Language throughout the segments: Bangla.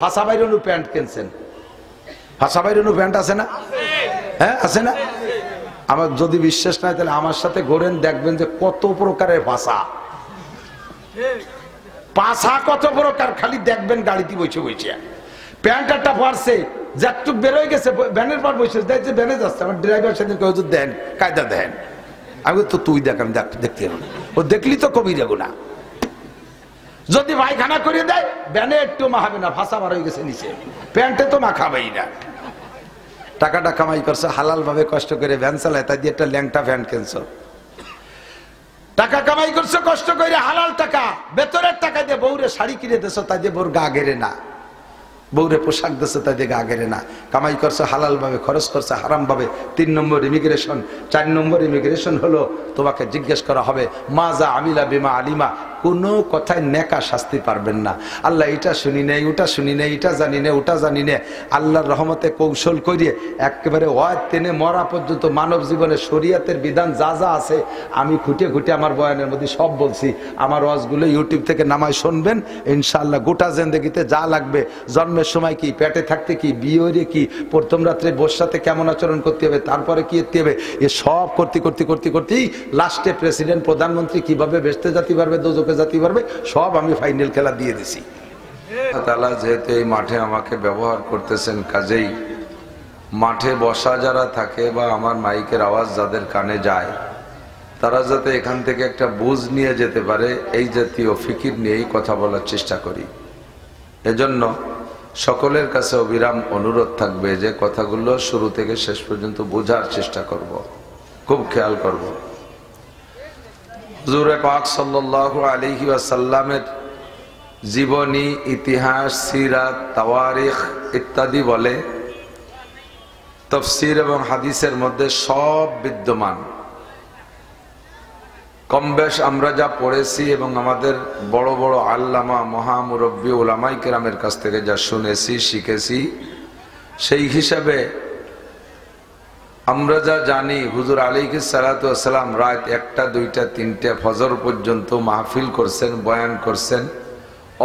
ফাঁসা বাইরনু প্যান্ট কিনছেন, ফাঁসা বাইরনু প্যান্ট আছে না? হ্যাঁ আছে না? আমার যদি বিশ্বাস নাই তাহলে আমার সাথে ঘোরেন, দেখবেন যে কত প্রকারের ভাষা, পাশা কত প্রকার, খালি দেখবেন গাড়িতে বসে বসে। প্যান্ট একটা পরছে, যতটুক বেরোয় গেছে ভ্যানের পর বসে দেখছে ভ্যানে যাচ্ছে, আমার ড্রাইভার সেদিন কেউ দেন কায়দা দেন, আমি তো তুই দেখ, আমি দেখতে ও দেখলি তো কবি যাবো না। যদি পায়খানা করে দেয় ভ্যানে একটু মাখাবে না, ফাঁসা বার হয়ে গেছে নিচে, প্যান্টে তো মাখাবেই না। টাকাটা কামাই করছে হালাল ভাবে, কষ্ট করে ভ্যান চালায়, তাই দিয়ে একটা ল্যাংটা ভ্যান কিনছো। টাকা কামাই করছো কষ্ট করে হালাল টাকা, বেতনের টাকা দিয়ে বউরে শাড়ি কিনে দিছো, তাই দিয়ে বউর গা গেড়ে না, বউরে পোশাক দিছো, তাই দিয়ে গা গেড়ে না। কামাই করছো হালাল ভাবে, খরচ করছো হারাম ভাবে। 3 নম্বর ইমিগ্রেশন। 4 নম্বর ইমিগ্রেশন হলো তোমাকে জিজ্ঞেস করা হবে মাজা আমিলা বিমা আলিমা, কোনো কথায় নেকা শাস্তি পারবেন না। আল্লাহ এটা শুনি নেই, ওটা শুনি নেই, এটা জানি না, ওটা জানি না। আল্লাহর রহমতে কৌশল করিয়ে একেবারে ওয়াজ টেনে মরা পর্যন্ত মানব জীবনে শরীয়তের বিধান যা যা আছে আমি খুঁটে খুঁটে আমার বয়ানের মধ্যে সব বলছি। আমার ওয়াজগুলো ইউটিউব থেকে নামায় শুনবেন, ইনশাআল্লাহ গোটা জিন্দেগিতে যা লাগবে, জন্মের সময় কি, পেটে থাকতে কি, বিয়ে কি, প্রথম রাত্রে বোর সাথে কেমন আচরণ করতে হবে, তারপরে কি করতে হবে, এ সব করতেই লাস্টে প্রেসিডেন্ট প্রধানমন্ত্রী কিভাবে বেঁচতে যেতে পারবে, দোজখে যেতে পারবে, সব আমি ফাইনাল খেলা দিয়ে দিছি। তাআলা যেহেতু এই মাঠে আমাকে ব্যবহার করতেছেন, কাজেই মাঠে বসা যারা থাকে বা আমার মাইকের আওয়াজ যাদের কানে যায়, তারা যাতে এখান থেকে একটা বুঝ নিয়ে যেতে পারে, এই জাতীয় ফিকির নিয়েই কথা বলার চেষ্টা করি। এজন্য সকলের কাছে অবিরাম অনুরোধ থাকবে যে কথাগুলো শুরু থেকে শেষ পর্যন্ত বোঝার চেষ্টা করব, খুব খেয়াল করব। হুজুর পাক সাল্লাল্লাহু আলাইহি ওয়াসাল্লামের জীবনী, ইতিহাস, সিরাত, তাওয়ারিখ ইত্যাদি বলে তাফসীর এবং হাদিসের মধ্যে সব বিদ্যমান। কমবেশ আমরা যা পড়েছি এবং আমাদের বড় বড় আল্লামা, মহামুরব্বী, উলামায়ে কেরামের কাছ থেকে যা শুনেছি, শিখেছি, সেই হিসাবে আমরা যা জানি হুজুর আলাইহিস সালাতু ওয়াস সালাম রাত 1টা, 2টা, 3টে ফজর পর্যন্ত মাহফিল করছেন, বয়ান করছেন।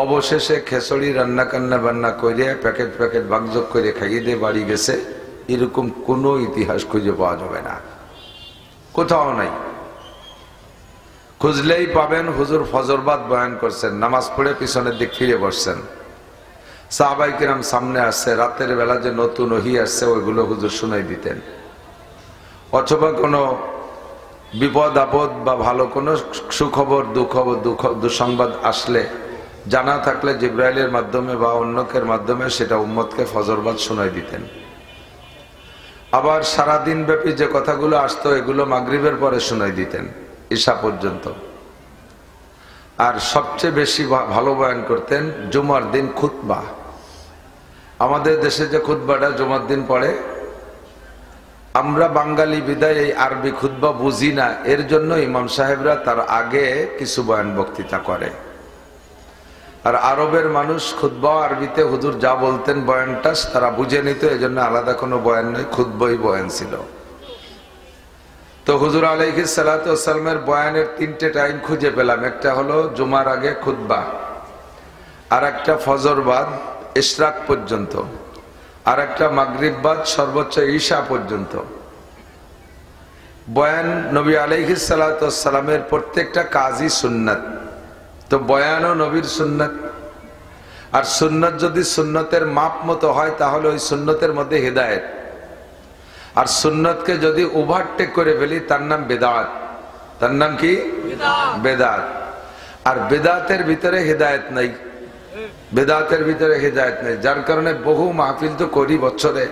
অবশেষে খেচড়ি রান্না কান্না বান্না করে প্যাকেট প্যাকেট বাগযোগ করে খাইয়ে দিয়ে বাড়ি গেছে, এরকম কোনো ইতিহাস খুঁজে পাওয়া যাবে না, কোথাও নাই। খুঁজলেই পাবেন হুজুর ফজরবাদ বয়ান করছেন, নামাজ পড়ে পিছনের দিক ফিরে বসছেন, সাহাবায়ে কিরাম সামনে আসছে, রাতের বেলা যে নতুন ওহী আসছে ওইগুলো হুজুর শুনাই দিতেন। অথবা কোনো বিপদ আপদ বা ভালো কোনো সুখবর, দুঃসংবাদ আসলে জানা থাকলে জিবরাইলের মাধ্যমে বা অন্যকের মাধ্যমে সেটা উম্মতকে ফজরবাদ শুনাই দিতেন। আবার সারাদিন ব্যাপী যে কথাগুলো আসতো এগুলো মাগরিবের পরে শুনাই দিতেন, ঈশা পর্যন্ত। আর সবচেয়ে বেশি ভালো বয়ান করতেন জুমার দিন খুতবা। আমাদের দেশে যে খুতবাটা জুমার দিন পড়ে, আমরা বাঙালি বিদায় এই আরবি খুতবা বুঝি না, এর জন্য ইমাম সাহেবরা তার আগে কিছু বয়ান বক্তৃতা করে। আর আরবের মানুষ খুতবা আরবিতে হুজুর যা বলতেন বয়ানটা তারা বুঝে নিত, এজন্য আলাদা কোনো বয়ান নয়, খুতবাই বয়ান ছিল। তো হুজুর আলাইহিস সালাতু ওয়াস সালামের বয়ানের 3টে টাইম খুঁজে পেলাম। একটা হলো জুমার আগে খুতবা, আর একটা ফজর বাদ ইশরাক পর্যন্ত, আর একটা মাগরিব বাদ সর্বোচ্চ ঈশা পর্যন্ত। বয়ান নবী আলাইহিস সালাতু ওয়াস সালামের প্রত্যেকটা কাজই সুন্নাত, তো বয়ানও নবীর সুন্নাত। আর সুন্নাত যদি সুন্নতের মাপ মতো হয় তাহলে ওই সুন্নতের মধ্যে হিদায়াত, আর সুন্নতকে যদি ওভারটেক করে ফেলি তার নাম বেদাত। তার নাম কি? বেদাত। আর বেদাতের ভিতরে হিদায়াত নাই, বেদাতের ভিতরে হিদায়াত নাই। যার কারণে বহু মাহফিল তো করি বছরে,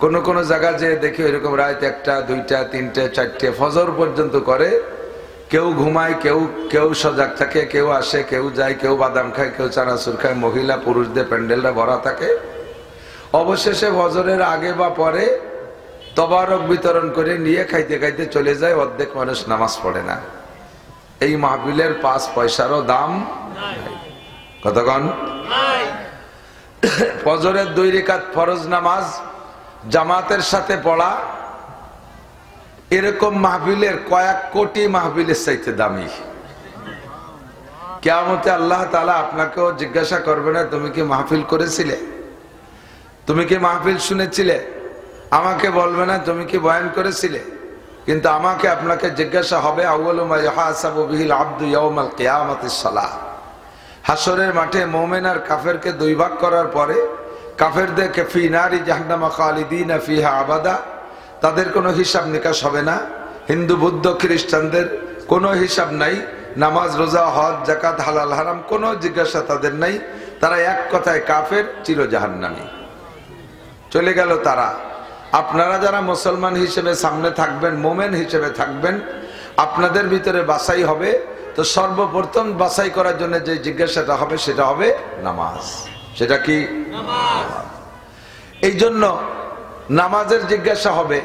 কোন কোন জায়গা যে দেখি এরকম রাত 1টা, 2টা, 3টে, 4টে ফজর পর্যন্ত করে। কেউ ঘুমায়, কেউ সজাগ থাকে, কেউ আসে, কেউ যায়, কেউ বাদাম খায়, কেউ চানাচুর খায়, মহিলা পুরুষদের প্যান্ডেলটা ভরা থাকে। অবশেষে ফজরের আগে বা পরে তবারক বিতরণ করে নিয়ে খাইতে খাইতে চলে যায়, অর্ধেক মানুষ নামাজ পড়ে না। এই মাহফিলের 5 পয়সারও দাম নাই। কতক্ষণ? ফজরের 2 রাকাত ফরজ নামাজ জামাতের সাথে পড়া, এরকম মাহফিলের কয়েক কোটি মাহফিলের চাইতে দামি। কিয়ামতে আল্লাহ তাআলা আপনাকেও জিজ্ঞাসা করবে না তুমি কি মাহফিল করেছিলে? তুমি কি মাহফিল শুনেছিলে? আমাকে বলবে না তুমি কি বয়ান করেছিলে, কিন্তু আমাকে আপনাকে জিজ্ঞাসা হবে আউয়ালু মা ইউহাসাবু বিহিল আবদু ইয়াউমাল কিয়ামাতিস সালাহ। হাসরের মাঠে মুমিন আর কাফেরকে দুই ভাগ করার পরে কাফেরদেরকে ফি নারি জাহান্নামা খালিদিনা ফিহা আবাদা, তাদের কোনো হিসাব নিকাশ হবে না। হিন্দু বৌদ্ধ খ্রিস্টানদের কোনো হিসাব নাই, নামাজ রোজা হজ যাকাত হালাল হারাম কোনো জিজ্ঞাসা তাদের নাই। তারা এক কথায় কাফের, চির জাহান্নামী, চলে গেল তারা। আপনারা যারা মুসলমান হিসেবে সামনে থাকবেন, মোমেন হিসেবে থাকবেন, আপনাদের ভিতরে বাছাই হবে। তো সর্বপ্রথম বাছাই করার জন্য যে জিজ্ঞাসাটা হবে সেটা হবে নামাজ। সেটা কি? নামাজ। এই জন্য নামাজের জিজ্ঞাসা হবে।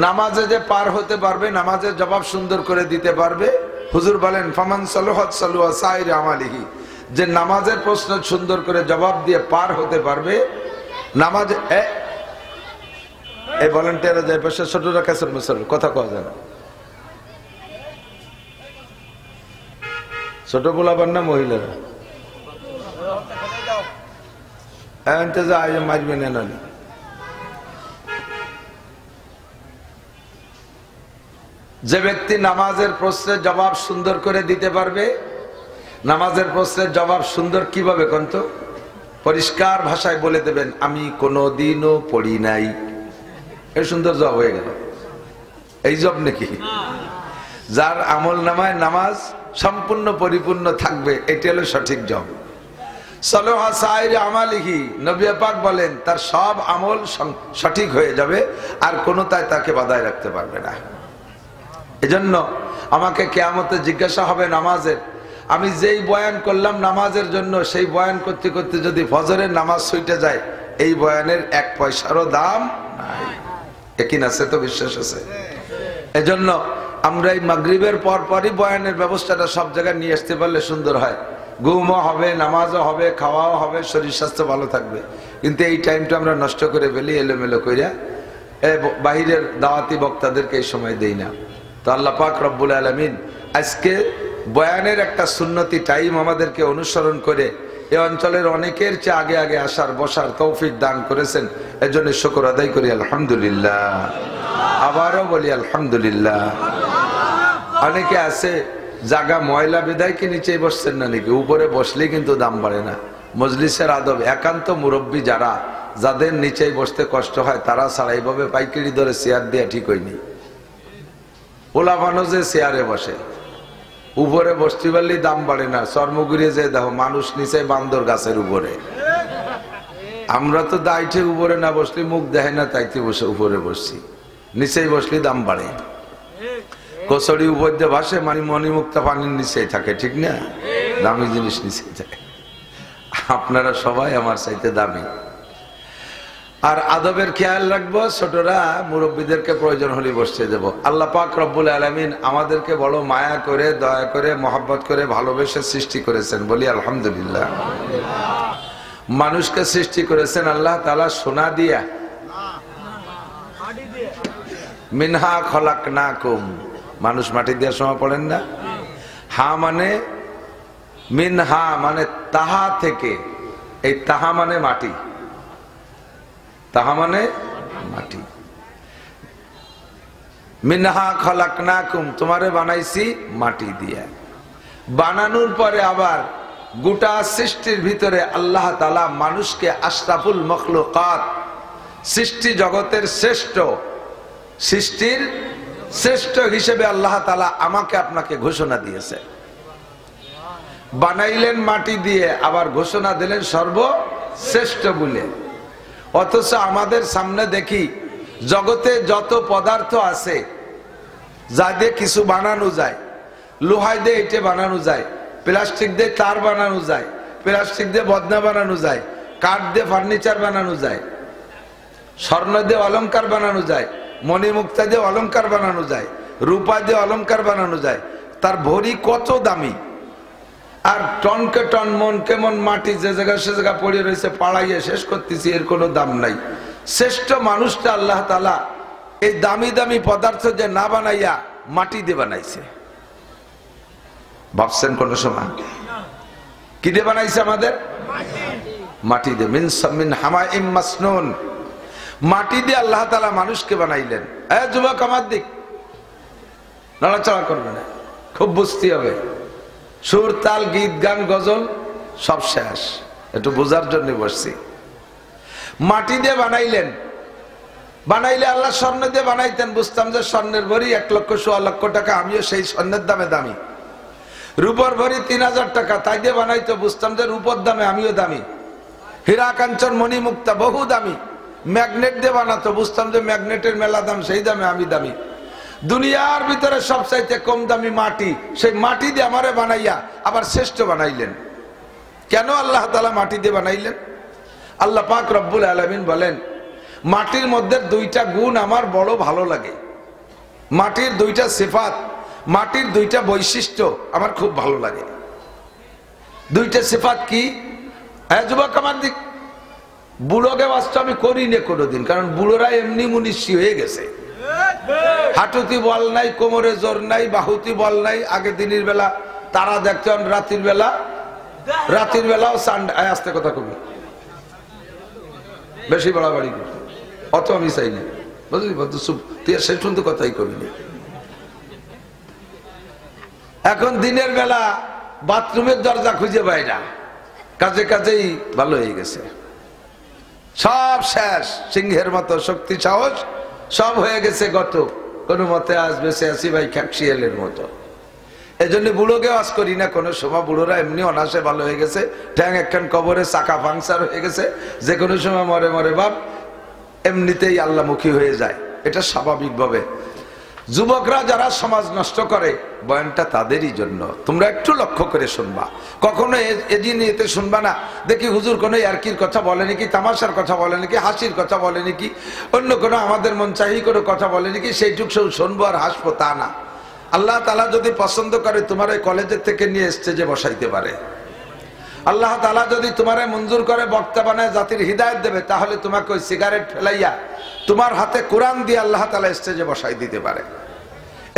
নামাজে যে পার হতে পারবে, নামাজের জবাব সুন্দর করে দিতে পারবে, হুজুর বলেন ফামান সালুহাত সালুহা সাইর আমালিহি, যে নামাজের প্রশ্ন সুন্দর করে জবাব দিয়ে পার হতে পারবে। নামাজ এই ভলান্টিয়াররা যায় পাশে ছোটরা কাছের মশাল কথা কওয়া যায় না, ছোট বলাবার না মহিলারা মারবে না। যে ব্যক্তি নামাজের প্রশ্নের জবাব সুন্দর করে দিতে পারবে, নামাজের প্রশ্নের জবাব সুন্দর কিভাবে কন্ত পরিষ্কার ভাষায় বলে দেবেন আমি কোনোদিনও পড়ি নাই, এই সুন্দর জবাব হয়ে গেল। এই জব নাকি? যার আমল নামায় নামাজ সম্পূর্ণ পরিপূর্ণ থাকবে, এটি হলো সঠিক জব। সালহা সাইর আমালিহি, নবী পাক বলেন তার সব আমল সঠিক হয়ে যাবে, আর কোনো তাকে বাধায় রাখতে পারবে না। এজন্য আমাকে কিয়ামতে জিজ্ঞাসা হবে নামাজের। আমি যেই বয়ান করলাম নামাজের জন্য, সেই বয়ান করতে করতে যদি ফজরের নামাজ ছুটে যায়, এই বয়ানের এক পয়সারও দাম নাই। একিন আছে তো? বিশ্বাস আছে? এজন্য আমরা এই মাগরিবের পর পরই বয়ানের ব্যবস্থাটা সব জায়গায় নিয়ে আসতে পারলে সুন্দর হয়। ঘুমও হবে, নামাজও হবে, খাওয়াও হবে, শরীর স্বাস্থ্য ভালো থাকবে। কিন্তু এই টাইমটা আমরা নষ্ট করে ফেলি এলোমেলো কইরা, বাহিরের দাওয়াতি বক্তাদেরকে এই সময় দেই না। তো আল্লাহ পাক রব্বুল আলামিন আজকে বয়ানের একটা সুন্নতি টাইম আমাদেরকে অনুসরণ করে এই অঞ্চলের অনেকের চেয়ে আগে আগে আসার বসার তৌফিক দান করেছেন। এর জন্য শুকর আদায় করি আলহামদুলিল্লাহ। আবারও বলি আলহামদুলিল্লাহ। অনেকে আছে জায়গা ময়লা বিদায় কি নিচেই বসছেন না নাকি? উপরে বসলেই কিন্তু দাম বাড়ে না। মজলিসের আদব, একান্ত মুরব্বী যারা, যাদের নিচেই বসতে কষ্ট হয়, তারা ছাড়া এইভাবে পাইকারি ধরে চেয়ার দেওয়া ঠিক হয়নি। ওলা মানুষ যে চেয়ারে বসে, উপরে বসতে পারলেই দাম বাড়ে না। চর্মগুড়িয়ে যে দেখো মানুষ নিচে বান্দর গাছের উপরে। আমরা তো দাইঠে উপরে না বসলে মুখ দেখে না, তাইতে বসে উপরে বসছি, নিচেই বসলে দাম বাড়ে। কচড়ি উপর দিয়ে ভাসে, মানে মণিমুক্তা পানির নিচেই থাকে, ঠিক না? দামি জিনিস নিচেই থাকে। আপনারা সবাই আমার চাইতে দামি। আর আদবের খেয়াল রাখবো, ছোটরা মুরব্বীদেরকে প্রয়োজন হলে বসতে দেব। আল্লাহ পাক রব্বুল আলামিন আমাদেরকে বড় মায়া করে, দয়া করে, মহব্বত করে, ভালোবেসে সৃষ্টি করেছেন, বলি আলহামদুলিল্লাহ। মানুষকে সৃষ্টি করেছেন আল্লাহ তাআলা সোনা দিয়া, মিনহা খলাকনাকুম। মানুষ মাটি দিয়ে সময় পড়েন না? হা মানে মিনহা মানে তাহা থেকে, এই তাহা মানে মাটি, তাহা মানে মাটি। মিনহা খলাকনাকুম, তোমারে বানাইছি মাটি দিয়ে। বানানোর পরে আবার গোটা সৃষ্টির ভিতরে আল্লাহ তাআলা মানুষকে আশরাফুল মখলুকাত, সৃষ্টি জগতের শ্রেষ্ঠ, সৃষ্টির শ্রেষ্ঠ হিসেবে আল্লাহ তাআলা আমাকে আপনাকে ঘোষণা দিয়েছে। বানাইলেন মাটি দিয়ে, আবার ঘোষণা দিলেন সর্বশ্রেষ্ঠ বলে। অথচ আমাদের সামনে দেখি জগতে যত পদার্থ আছে, যা দিয়ে কিছু বানানো যায়, লোহাই দিয়ে ইটে বানানো যায়, প্লাস্টিক দিয়ে তার বানানো যায়, প্লাস্টিক দিয়ে বদনা বানানো যায়, কাঠ দিয়ে ফার্নিচার বানানো যায়, স্বর্ণ দিয়ে অলংকার বানানো যায়, মণিমুক্তা দিয়ে অলংকার বানানো যায়, রূপা দিয়ে অলংকার বানানো যায়। তার ভরি কত দামি। আর টনকে টন মনকে মন মাটি যে জায়গায় সে জায়গা পড়ে রয়েছে, পাড়াইয়ে শেষ করতেছি, এর কোনো দাম নাই। শ্রেষ্ঠ মানুষটা আল্লাহ তাআলা এই দামি দামি পদার্থ যে না বানাইয়া মাটি দিয়ে বানাইছে। ভাবছেন কোন সময় কি দিয়ে বানাইছে? আমাদের মাটি দিয়ে মিন হামাইম মাসনুন, মাটি দিয়ে আল্লাহ তাআলা মানুষকে বানাইলেন। যুবক আমার দিক, নড়াচড়া করবে না, খুব বুঝতে হবে। সুর তাল গীত গান গজল সব শেষ, একটু বোঝার জন্য বসছি। মাটি দিয়ে বানাইলেন, বানাইলে আল্লাহ স্বর্ণ দিয়ে বানাইতেন, বুঝতাম যে স্বর্ণের ভরি 1,00,000 টাকা, আমিও সেই স্বর্ণের দামে দামি। রূপর ভরি 3,000 টাকা, তাই দিয়ে বানাইতো, বুঝতাম যে রূপর দামে আমিও দামি। হীরা কাঞ্চন মণি মুক্তা বহু দামি। ম্যাগনেট দিয়ে বানাতো, বুঝতাম যে ম্যাগনেটের মেলা দাম, সেই দামে আমি দামি। দুনিয়ার ভিতরে সবচাইতে কম দামি মাটি, সেই মাটি দিয়ে আমারে বানাইয়া আবার শ্রেষ্ঠ বানাইলেন। কেন আল্লাহ তাআলা মাটি দিয়ে বানাইলেন? আল্লাহ পাক রব্বুল আলামিন বলেন, মাটির মধ্যে দুইটা গুণ আমার বড় ভালো লাগে, মাটির দুইটা সিফাত, মাটির দুইটা বৈশিষ্ট্য আমার খুব ভালো লাগে। দুইটা সিফাত কি? যুবক আমার দিক, বুড়োকে বাস্তব আমি করি না কোনোদিন, কারণ বুড়োরা এমনি মুনিশি হয়ে গেছে। হাঁটুতি বল নাই, কোমরে জোর নাই, বাহুতি বল নাই। আগে দিনের বেলা তারা দেখতেন, রাতের বেলাও আস্তে কথা কবি, বেশি বাড়াবাড়ি করি, অত আমি চাই না, বুঝলি? তুই সে শুনতে কথাই কবি না। এখন দিনের বেলা বাথরুমের দরজা খুঁজে পাই না, কাজে কাজেই ভালো হয়ে গেছে, সব শেষ। সিংহের মতো শক্তি সাহস সব হয়ে গেছে গত, কোনো মতে আসবে সে আসি ভাই খ্যাকশিয়ালের মতো। এই জন্য বুড়োকে আজ করি না কোনো সময়। বুড়োরা এমনি অনাসে ভালো হয়ে গেছে, ঠ্যাং একখান কবরে চাকা পাংচার হয়ে গেছে, যে কোনো সময় মরে মরে বাপ এমনিতেই আল্লাহমুখী হয়ে যায়, এটা স্বাভাবিকভাবে। যুবকরা যারা সমাজ নষ্ট করে, বয়ানটা তাদেরই জন্য। তোমরা একটু লক্ষ্য করে শুনবা, কখনো এতে শুনবা না দেখি হুজুর কোনো ইয়ার্কির কথা বলে নাকি, তামাশার কথা বলে নাকি, হাসির কথা বলে নাকি, অন্য কোনো আমাদের মন চাহি কোনো কথা বলে নাকি, সেইটুক সব শুনবো আর হাসবো, তা না। আল্লাহ তাআলা যদি পছন্দ করে তোমার এই কলেজের থেকে নিয়ে স্টেজে বসাইতে পারে। আল্লাহ তাআলা যদি তোমারে মঞ্জুর করে বক্তা বানায় জাতির হিদায়াত দেবে, তাহলে তোমাকে ওই সিগারেট ফেলাইয়া তোমার হাতে কোরআন দিয়ে আল্লাহ তাআলা স্টেজে বসাই দিতে পারে।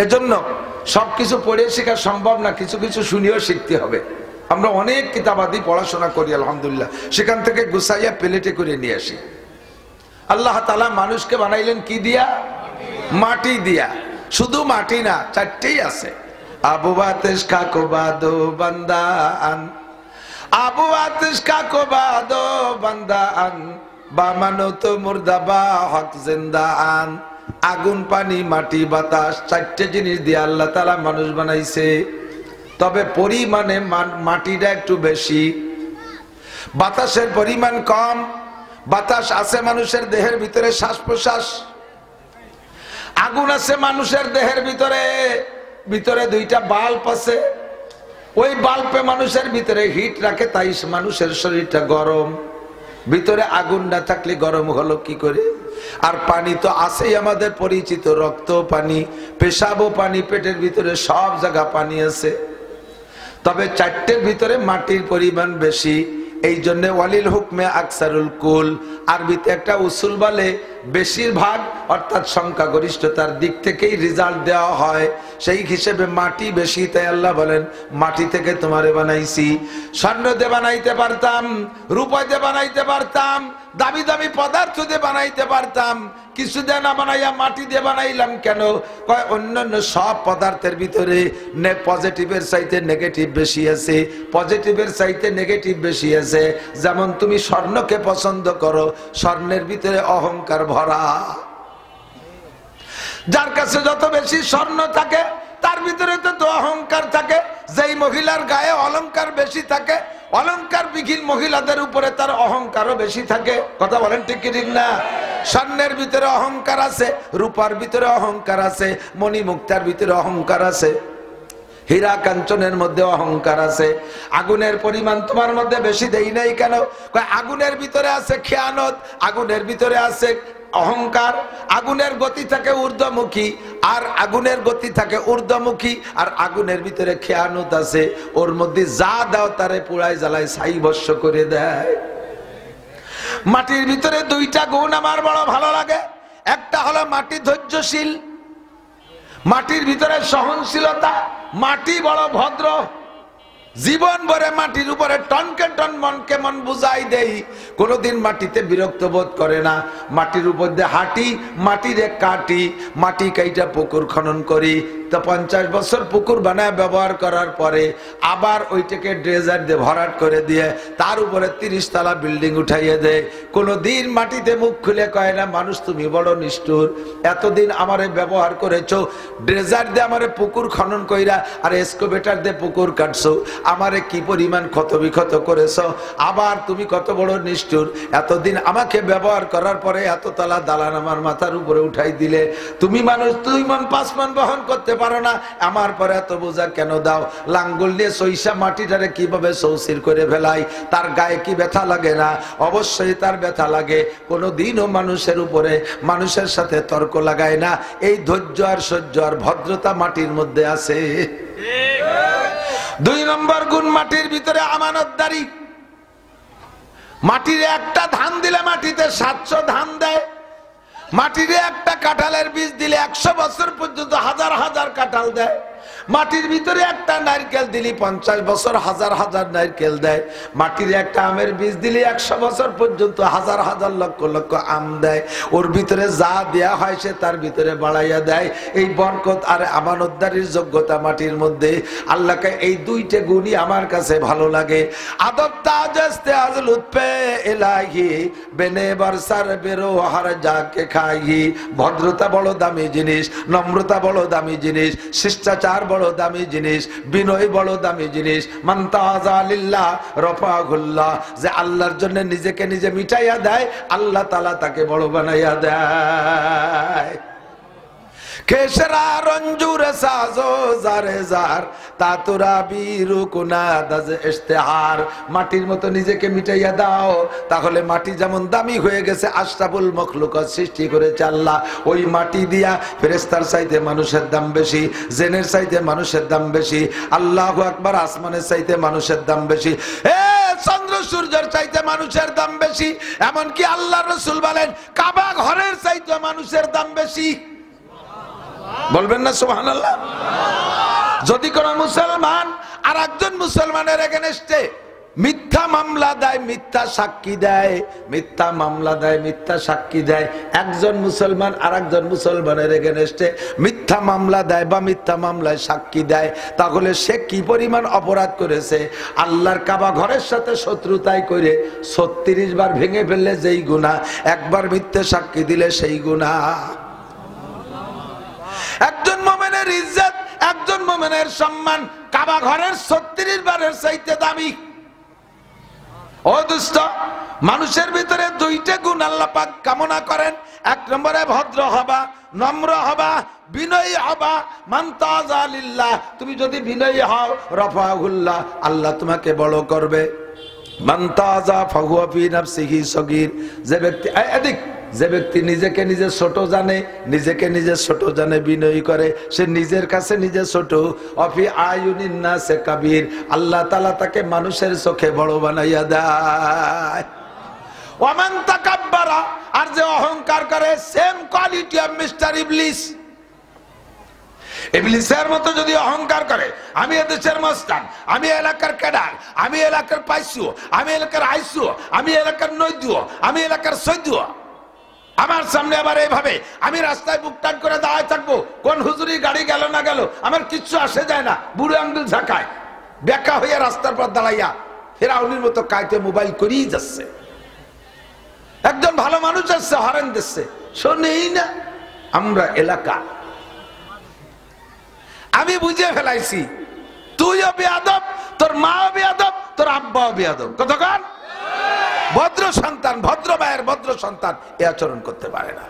এজন্য সবকিছু পড়ে শেখা সম্ভব না, কিছু কিছু শুনিয়েও শিখতে হবে। আমরা অনেক কিতাবাদি পড়াশোনা করি আলহামদুলিল্লাহ, সেখান থেকে গুছাইয়া প্লেটে করে নিয়ে আসি। আল্লাহ তাআলা মানুষকে বানাইলেন কি দিয়া? মাটি দিয়া। শুধু মাটি না, চারটেই আছে। আবু বাতিশ কাকো বাদো বান্দা আন, আবু বাতিশ কাকো বাদো বান্দা আন, বা মানো তো মুর্দা বা হক জিন্দা আন। আগুন, পানি, মাটি, বাতাস, চারটে জিনিস দিয়ে আল্লাহ তাআলা মানুষ বানাইছে। তবে পরিমাণে মাটিটা একটু বেশি, বাতাসের পরিমাণ কম। বাতাস আছে মানুষের দেহের ভিতরে, শ্বাস প্রশ্বাস। আগুন আছে মানুষের দেহের ভিতরে, ভিতরে দুইটা বাল্ব আছে, ওই বাল্বে মানুষের ভিতরে হিট রাখে, তাই মানুষের শরীরটা গরম। ভিতরে আগুন না থাকলে গরম হলো কি করে? আর পানি তো আছেই আমাদের পরিচিত, রক্ত পানি, পেশাবও পানি, পেটের ভিতরে সব জায়গা পানি আছে। তবে চারটের ভিতরে মাটির পরিমাণ বেশি। এই জন্য ওয়ালিল হুকমে আকসারুল কুল, আরবিতে একটা উসুল বলে বেশিরভাগ, অর্থাৎ সংখ্যাগরিষ্ঠতার দিক থেকেই রেজাল্ট দেওয়া হয়। সেই হিসেবে মাটি বেশি, তাই আল্লাহ বলেন মাটি থেকে তোমারে বানাইছি। স্বর্ণ দিয়ে বানাইতে পারতাম, রূপা দিয়ে বানাইতে পারতাম, দামি দামি পদার্থ দিয়ে বানাইতে পারতাম, কিছু দিয়ে না বানাইয়া মাটি দিয়ে বানাইলাম কেন? কয় অন্যান্য সব পদার্থের ভিতরে পজিটিভের চাইতে নেগেটিভ বেশি আছে, পজিটিভের চাইতে নেগেটিভ বেশি আছে। যেমন তুমি স্বর্ণকে পছন্দ করো, স্বর্ণের ভিতরে অহংকার ভরা। যার কাছে যত বেশি স্বর্ণ থাকে তার ভিতরে তো অহংকার থাকে। যেই মহিলার গায়ে অলংকার বেশি থাকে, অলংকার বিহীন মহিলাদের উপরে তার অহংকারও বেশি থাকে। কথা বলেন ঠিক কি ঠিক না? স্বর্ণের ভিতরে অহংকার আছে, রূপার ভিতরে অহংকার আছে, মণিমুক্তার ভিতরে অহংকার আছে, হীরা কাঞ্চনের মধ্যে অহংকার আছে। আগুনের পরিমাণ তোমার মধ্যে বেশি দেই নাই কেন? আগুনের ভিতরে আছে খেয়ানত, আগুনের ভিতরে আছে অহংকার। আগুনের গতি থাকে ঊর্ধ্বমুখী, আর আগুনের গতি থাকে ঊর্ধ্বমুখী, আর আগুনের ভিতরে খেয়ানত আছে। ওর মধ্যে যা দাও তারে পুড়ায় জ্বালায় ছাই ভস্ম করে দেয়। মাটির ভিতরে দুইটা গুণ আমার বড় ভালো লাগে। একটা হলো মাটি ধৈর্যশীল, মাটির ভিতরে সহনশীলতা। মাটি বড় ভদ্র, জীবন ভরে মাটির উপরে টনকে টন মনকে মন বুঝাই দেই, কোনোদিন মাটিতে বিরক্ত বোধ করে না। মাটির উপর দিয়ে হাঁটি, মাটিরে কাটি, মাটি কাইটা পুকুর খনন করি। তো 50 বছর পুকুর বানায় ব্যবহার করার পরে আবার ওইটাকে ড্রেজার দিয়ে ভরাট করে দিয়ে তার উপরে 30 তলা বিল্ডিং উঠাইয়ে দেয়। কোনোদিন মাটিতে মুখ খুলে কয় না, মানুষ তুমি বড় নিষ্ঠুর, এতদিন আমারে ব্যবহার করেছো, ড্রেজার দিয়ে আমারে পুকুর খনন কইরা আর এসকোভেটার দিয়ে পুকুর কাটছো, আমারে কি পরিমাণ ক্ষত বিক্ষত করেছো, আবার তুমি কত বড় নিষ্ঠুর, এতদিন আমাকে ব্যবহার করার পরে এত তলা দালান আমার মাথার উপরে উঠাই দিলে। তুমি মানুষ 2 মণ 5 মণ বহন করতে পারো না, আমার পরে এত বোঝা কেন দাও? লাঙ্গল দিয়ে সইসা মাটিটারে কিভাবে সৌসির করে ফেলাই, তার গায়ে কি ব্যথা লাগে না? অবশ্যই তার ব্যথা লাগে। কোনোদিনও মানুষের উপরে মানুষের সাথে তর্ক লাগায় না। এই ধৈর্য আর সহ্য আর ভদ্রতা মাটির মধ্যে আছে। 2 নম্বর গুণ মাটির ভিতরে আমানতদারি। মাটির একটা ধান দিলে মাটিতে 700 ধান দেয়। মাটির একটা কাঁঠালের বীজ দিলে 100 বছর পর্যন্ত হাজার হাজার কাঁঠাল দেয়। মাটির ভিতরে একটা নারকেল দিলে 50 বছর হাজার হাজার নারকেল দেয়। মাটির একটা আমের বীজ দিলে 100 বছর পর্যন্ত হাজার হাজার লক্ষ লক্ষ আম দেয়। ওর ভিতরে যা দেয়া হয় সে তার ভিতরে বাড়াইয়া দেয়। এই বরকত আর আমানতদারির যোগ্যতা মাটির মধ্যে। আল্লাহকে এই 2টে গুণই আমার কাছে ভালো লাগে। আদব তাজস্তে আজ লুৎফে ইলাহি বেনে বরসার বেরো হার যাকে খাই। ভদ্রতা বড় দামি জিনিস, নম্রতা বড় দামি জিনিস, শিষ্টাচার বড় দামি জিনিস, বিনয় বড় দামি জিনিস। মান তাযা লিল্লাহ রাফাহুল্লাহ, যে আল্লাহর জন্য নিজেকে নিজে মিটাইয়া দেয়, আল্লাহ তাআলা তাকে বড় বানাইয়া দেয়। কেশরা রঞ্জুর সাজো জারে জার তাতুরা বীরু কুনা দাজ ইশতিহার। মাটির মতো নিজেকে মিটাইয়া দাও, তাহলে মাটি যেমন দামি হয়ে গেছে, আশরাফুল মখলুকাত সৃষ্টি করেছে আল্লাহ, ওই মাটি দিয়া ফেরেশতার চাইতে মানুষের দাম বেশি, জিনের চাইতে মানুষের দাম বেশি, আল্লাহু আকবার, আসমানের চাইতে মানুষের দাম বেশি, চন্দ্র সূর্যের চাইতে মানুষের দাম বেশি। এমনকি আল্লাহর রাসূল বলেন কাবা ঘরের চাইতে মানুষের দাম বেশি। বলবেন না সুবহানাল্লাহ? যদি কোন মুসলমান আর একজন মুসলমানের এগেইনস্টে মিথ্যা মামলা দেয়, মিথ্যা সাক্ষী দেয়, মিথ্যা মামলা দেয়, মিথ্যা সাক্ষী দেয়, একজন মুসলমান আর একজন মুসলমানের এগেইনস্টে মিথ্যা মামলা দেয় বা মিথ্যা মামলায় সাক্ষী দেয়, তাহলে সে কি পরিমাণ অপরাধ করেছে? আল্লাহর কাবা ঘরের সাথে শত্রুতাই করে 36 বার ভেঙে ফেললে যেই গুনাহ, একবার মিথ্যা সাক্ষী দিলে সেই গুনাহ। একজন মুমিনের ইজ্জত, একজন মুমিনের সম্মান কাবা ঘরের 36 বারের চাইতে দামি। ও দোস্ত, মানুষের ভিতরে 2টে গুণ আল্লাহ পাক কামনা করেন। 1 নম্বরে ভদ্র হবা, নম্র হবা, বিনয়ী হবা। মান তাযা লিল্লাহ, তুমি যদি বিনয়ী হও রাফাহুল্লাহ, আল্লাহ তোমাকে বড় করবে। মান তাযা ফাহুয়া ফি নাফসিহি সগীর, যে ব্যক্তি নিজেকে নিজে ছোট জানে, নিজেকে নিজে ছোট জানে, বিনয়ী করে, সে নিজের কাছে নিজে ছোট। অফি আয়ুনিন নাসে কাবীর, আল্লাহ তাআলা তাকে মানুষের চোখে বড় বানাইয়া দেয়। ওয়ামান তাকাব্বারা, আর যে অহংকার করে, সেম কোয়ালিটি অফ মিস্টার ইবলিস। ইবলিসের মতো যদি অহংকার করে, আমি এদেশের মস্তান, আমি এলাকার ক্যাডার, আমি এলাকার পাইসু, আমি এলাকার আইসু, আমি এলাকার নৈদু, আমি এলাকার সৈদু, আমার সামনে আবার এইভাবে আমি রাস্তায় বুক টান করে দাঁড়ায় থাকবো, কোন হুজুরি গাড়ি গেল না গেল আমার কিচ্ছু আসে যায় না, বুড়ো আঙ্গুল ঝাঁকায় বেকা হইয়া রাস্তার পর দাঁড়াইয়া ফেরাউনির মতো কাইতে মোবাইল করেই যাচ্ছে। একজন ভালো মানুষ আসছে, হরেন দিচ্ছে, শোনেই না। আমরা এলাকা, আমি বুঝে ফেলাইছি, তুইও বেয়াদব, তোর মাও বেয়াদব, তোর আব্বাও বেয়াদব। কতক্ষণ ভদ্র সন্তান, ভদ্র মায়ের ভদ্র সন্তান এ আচরণ করতে পারে না।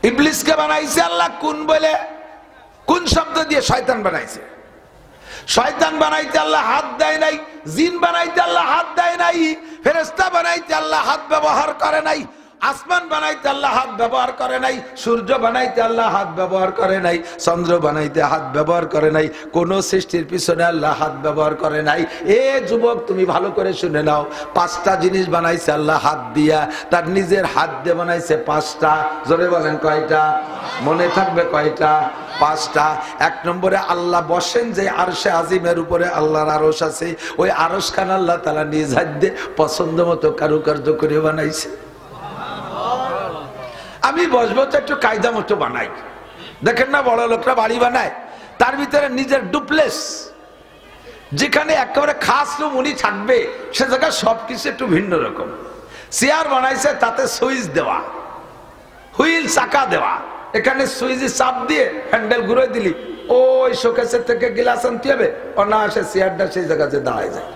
ইবলিসকে বানাইছে আল্লাহ কোন বলে, কোন শব্দ দিয়ে? শয়তান বানাইছে। শয়তান বানাইতে আল্লাহ হাত দেয় নাই, জিন বানাইতে আল্লাহ হাত দেয় নাই, ফেরেশতা বানাইতে আল্লাহ হাত ব্যবহার করে নাই। আসমান বানাইতে আল্লাহ হাত ব্যবহার করে নাই, সূর্য বানাইতে আল্লাহ হাত ব্যবহার করে নাই, চন্দ্র বানাইতে হাত ব্যবহার করে নাই, কোন সৃষ্টির পিছনে আল্লাহ হাত ব্যবহার করে নাই। এ যুবক তুমি ভালো করে শুনে নাও, 5টা জিনিস বানাইছে আল্লাহ হাত দিয়া, তার নিজের হাত দিয়ে বানাইছে 5টা। জোরে বলেন কয়টা? মনে থাকবে কয়টা? 5টা। 1 নম্বরে আল্লাহ বসেন যে আরশে আজিমের উপরে, আল্লাহর আরশ আছে, ওই আরশ খান আল্লাহ তাআলা নিজ হাত দিয়ে পছন্দ মতো কারুকার্য করে বানাইছে। আমি বসবো তো একটু কায়দা মতো বানাই। দেখেন না বড় লোকরা বাড়ি বানায়, তার ভিতরে নিজের ডুপ্লেস, যেখানে একেবারে খাস রুম উনি থাকবে, সে জায়গায় সবকিছু একটু ভিন্ন রকম। চেয়ার বানাইছে, তাতে সুইচ দেওয়া, হুইল চাকা দেওয়া, এখানে সুইচে চাপ দিয়ে হ্যান্ডেল ঘুরে দিলি ওই শোকেসের থেকে গ্লাস আনতে হবে, অনায়াসে চেয়ারটা সেই জায়গাতে দাঁড়ায় যায়।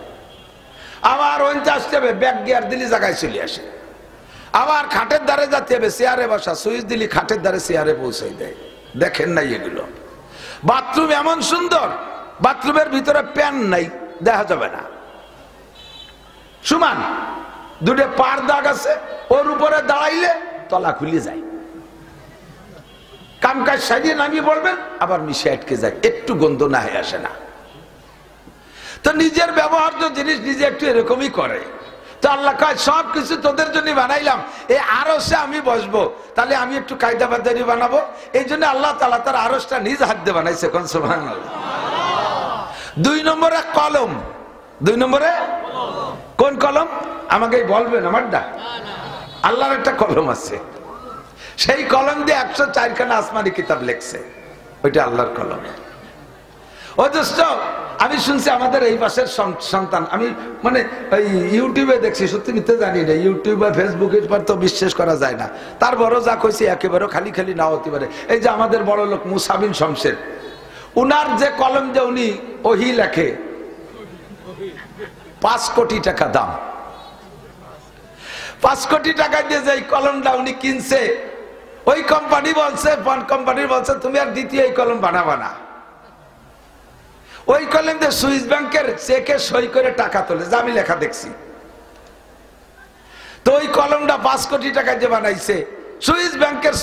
আবার ওইতে আসতে হবে, ব্যাক গিয়ার দিলি জায়গায় চলে আসে। আবার খাটের দ্বারে যেতে হবে, চেয়ারে বসা, সুইচ দিলি খাটের দ্বারে চেয়ারে পৌঁছাই দেয়। দেখেন নাই এগুলো? বাথরুম এমন সুন্দর, বাথরুমের ভিতরে প্যান নাই, দেখা যাবে না, সমান দুটো পার দাগ আছে, ওর উপরে দাঁড়াইলে তলা খুলে যায়। কামকাজ সাজিয়ে নামিয়ে পড়বেন, আবার মিশে আটকে যায়, একটু গন্ধ না হয়ে আসে না। তো নিজের ব্যবহার্য জিনিস নিজে একটু এরকমই করে। তো আল্লাহ কয় সবকিছু তোদের জন্য বানাইলাম, এই আরশে আমি বসবো, তাহলে আমি একটু কায়দা বাদারি বানাবো। এই জন্য আল্লাহ তাআলা তার আরশটা নিজ হাত দিয়ে বানাইছে। কোন সুবহানাল্লাহ। 2 নম্বরে কলম। 2 নম্বরে কোন কলম? আমাকে বলবেন আমারটা? আল্লাহর একটা কলম আছে, সেই কলম দিয়ে 104 খানা আসমানি কিতাব লিখছে, ওইটা আল্লাহর কলম। অথচ আমি শুনছি আমাদের এই পাশের সন্তান, আমি মানে ওই ইউটিউবে দেখছি, সত্যি মিথ্যে জানি না, ইউটিউবে ফেসবুকের পর তো বিশ্বাস করা যায় না। তার বড় যা কইছি একেবারে খালি খালি নাও হতে পারে। এই যে আমাদের বড় লোক মুসা বিন শমশের, উনার যে কলম যে উনি ওহি লেখে, 5 কোটি টাকা দাম। 5 কোটি টাকা দিয়ে যে কলমটা উনি কিনছে, ওই কোম্পানি বলছে, কোম্পানির বলছে তুমি আর দ্বিতীয় এই কলম বানাবা না। ওই কলম দিয়ে সুইস ব্যাংকের চেকে সই করে টাকা তোলে, যা আমি লেখা দেখছি। তো ওই কলমটা 5 কোটি টাকা দিয়ে বানাইছে, সুইস ব্যাংকের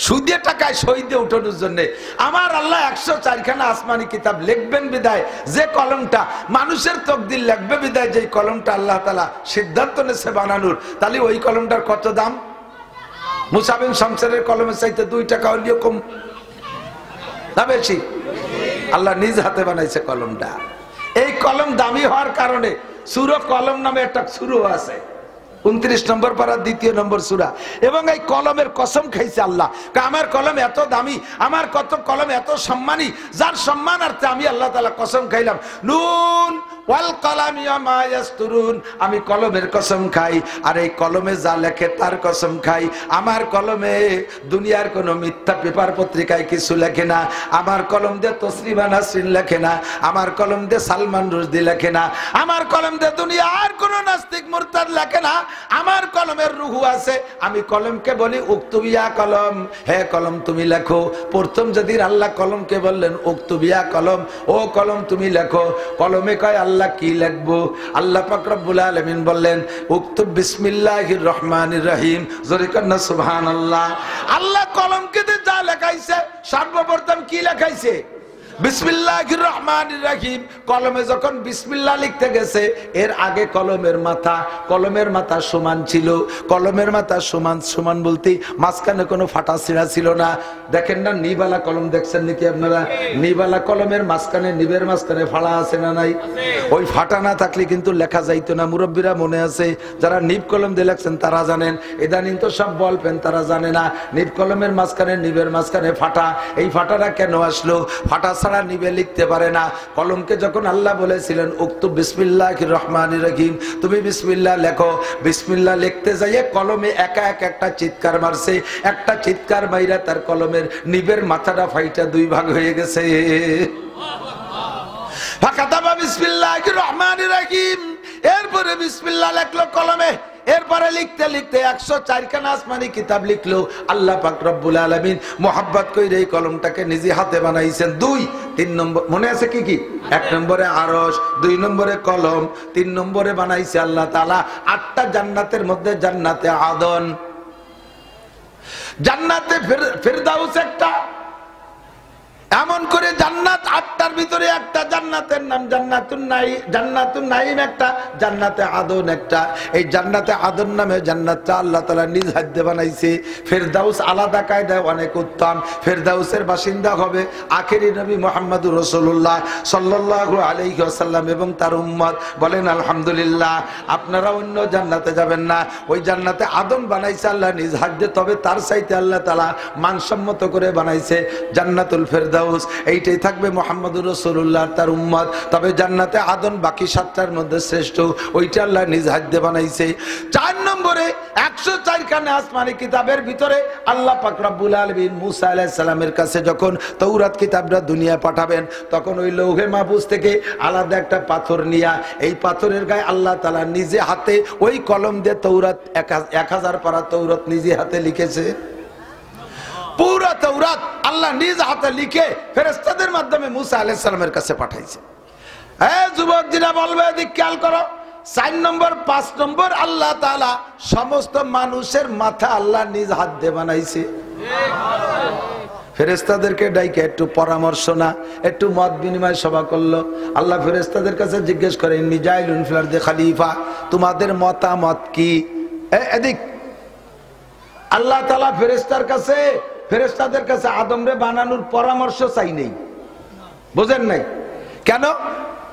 সুদে টাকায় সই দিয়ে উঠানোর জন্য। আমার আল্লাহ 104 খানা আসমানি কিতাব লিখবেন বিদায়, যে কলমটা মানুষের তকদির লিখবে বিদায়, যে কলমটা আল্লাহ তাআলা সিদ্ধান্ত নেছে বানানোর, তাহলে ওই কলমটার কত দাম? মুসা বিন শমশেরের কলমের চাইতে 2 টাকা হলেও কম না বেশি? আল্লাহ নিজ হাতে বানাইছে কলমটা। এই কলম দামি হওয়ার কারণে সূরা কলম নামে একটা সূরা আছে, 29 নম্বর পারা 2 নম্বর সূরা। এবং এই কলমের কসম খাইছে আল্লাহ, আমার কলম এত দামি, আমার কত কলম এত সম্মানী, যার সম্মানার্থে আমি আল্লাহ তাআলা কসম খাইলাম, নুন ওয়াল কলামি ওয়া মা ইয়াসতুরুন, আমি কলমের কসম খাই, আর এই কলমে যা লেখে তার কসম খাই। আমার কলমে দুনিয়ার কোন মিথ্যা পেপার পত্রিকায় কিছু লেখে না, আমার কলম দিয়ে তসলিমা নাসরিন লেখে না, আমার কলম দিয়ে সালমান রুশদি লেখে না, আমার কলম দিয়ে দুনিয়ার কোন নাস্তিক মুরতাদ লেখে না। আমার কলমের রুহু আছে। আমি কলমকে বলি উক্তুবিয়া কলম, হে কলম তুমি লেখো। প্রথম যেদিন আল্লাহ কলমকে বললেন উক্তুবিয়া কলম, ও কলম তুমি লেখো, কলমে কয় আল্লাহ কি লিখবো? আল্লাহ পাক রব্বুল আলামিন বললেন উক্তুব বিসমিল্লাহির রহমানির রহিম। জোরে কন্না সুবহানাল্লাহ। আল্লাহ কলমকে যা লেখাইছে সর্বপ্রথম কি লেখাইছে? বিসমিল্লাহির রহমানির রহিম। কলমে যখন বিসমিল্লাহ লিখতে গেছে, এর আগে কলমের মাথা সমান ছিল। কলমের মাথা সমান সমান বলতে মাঝখানে কোনো ফাটা ছিঁড়া ছিল না। দেখেন না নিবালা কলম দেখছেন নাকি আপনারা? নিবালা কলমের মাঝখানে, নিবের মাঝখানে ফাড়া আছে না নাই? ওই ফাটা না থাকলে কিন্তু লেখা যাইতো না। মুরব্বীরা মনে আছে, যারা নিব কলম দিয়ে লেখছেন তারা জানেন। ইদানিং তো সব বল পেন, তারা জানে না নিব কলমের মাঝখানে, নিবের মাঝখানে ফাটা। এই ফাটাটা কেন আসলো? ফাটা ছাড়া নিবে লিখতে পারে না। কলমকে যখন আল্লাহ বলেছিলেন উক্তুব বিসমিল্লাহির রহমানির রহিম, তুমি বিসমিল্লাহ লেখো, বিসমিল্লাহ লিখতে যাইয়ে কলমে একা এক একটা চিৎকার মারছে। একটা চিৎকার মাইরা তার কলমের নিবের মাথাটা ফাইটা 2 ভাগ হয়ে গেছে। ফাকাতাবা বিসমিল্লাহির রহমানির রহিম, এরপরে বিসমিল্লাহ লিখলো কলমে। এরপরে লিখতে লিখতে 104 খানা আসমানি কিতাব লিখলো। আল্লাহ পাক রব্বুল আলামিন মোহাব্বত কইরে এই কলমটাকে নিজে হাতে বানাইছেন। 2 3 নম্বর মনে আছে কি কি? 1 নম্বরে আরশ, 2 নম্বরে কলম, 3 নম্বরে বানাইছে আল্লাহ তাআলা 8টা জান্নাতের মধ্যে জান্নাতে আদন। জান্নাতে ফেরদাউস একটা, এমন করে জান্নাত 8টার ভিতরে একটা, জান্নাতের নাম জান্নাতুন নাঈম একটা, জান্নাতে আদন একটা। এই জান্নাতে আদন নামে জান্নাতটা আল্লাহ তাআলা নিজ হাতে বানাইছে। ফেরদাউস আলাদা কায়দায় অনেক উত্তম। ফেরদাউসের বাসিন্দা হবে আখেরি নবী মুহাম্মদুর রাসূলুল্লাহ সাল্লাল্লাহু আলাইহি ওয়াসাল্লাম এবং তার উম্মত। বলেন আলহামদুলিল্লাহ। আপনারা অন্য জান্নাতে যাবেন না, ওই জান্নাতে আদন বানাইছে আল্লাহ নিজ হাতে, তবে তার চাইতে আল্লাহ তাআলা মানসম্মত করে বানাইছে জান্নাতুল ফেরদাউস। এইটাই থাকবে মুহাম্মদুর রাসূলুল্লাহ তার উম্মত। তবে জান্নাতে আদন বাকি 7টার মধ্যে শ্রেষ্ঠ, ওইটা আল্লাহ নিজ হাতে বানাইছে। 4 নম্বরে 104 খানা আসমানি কিতাবের ভিতরে আল্লাহ পাক রব্বুল আলামিন মুসা আলাইহিস সালামের কাছে যখন তাওরাত কিতাবটা দুনিয়া পাঠাবেন, তখন ওই লৌহে মাহফুজ থেকে আলাদা একটা পাথর নিয়া, এই পাথরের গায়ে আল্লাহ তাআলা নিজে হাতে ওই কলম দিয়ে তাওরাত 1000 পারা তাওরাত নিজে হাতে লিখেছে। পুরা তাওরাত আল্লাহ নিজ হাতে লিখে ফেরেশতাদের মাধ্যমে মুসা আলাইহিস সালামের কাছে পাঠাইছে। যুবক যারা বলবে এদিক খেয়াল করো। 4 নম্বর 5 নম্বর আল্লাহ তাআলা সমস্ত মানুষের মাথা আল্লাহ নিজ হাত দিয়ে বানাইছে। ফেরেশতাদেরকে ডাইকে একটু পরামর্শ না, একটু মত বিনিময় সভা করলো। আল্লাহ ফেরেশতাদের কাছে জিজ্ঞেস করেন, ইন্নী জাইলুন ফিল আরদি খলিফা, তোমাদের মতামত কি? এদিক আল্লাহ তাআলা ফেরেশতাদের কাছে আদমরে বানানোর পরামর্শ চাই নেই, বুঝেন নাই কেন?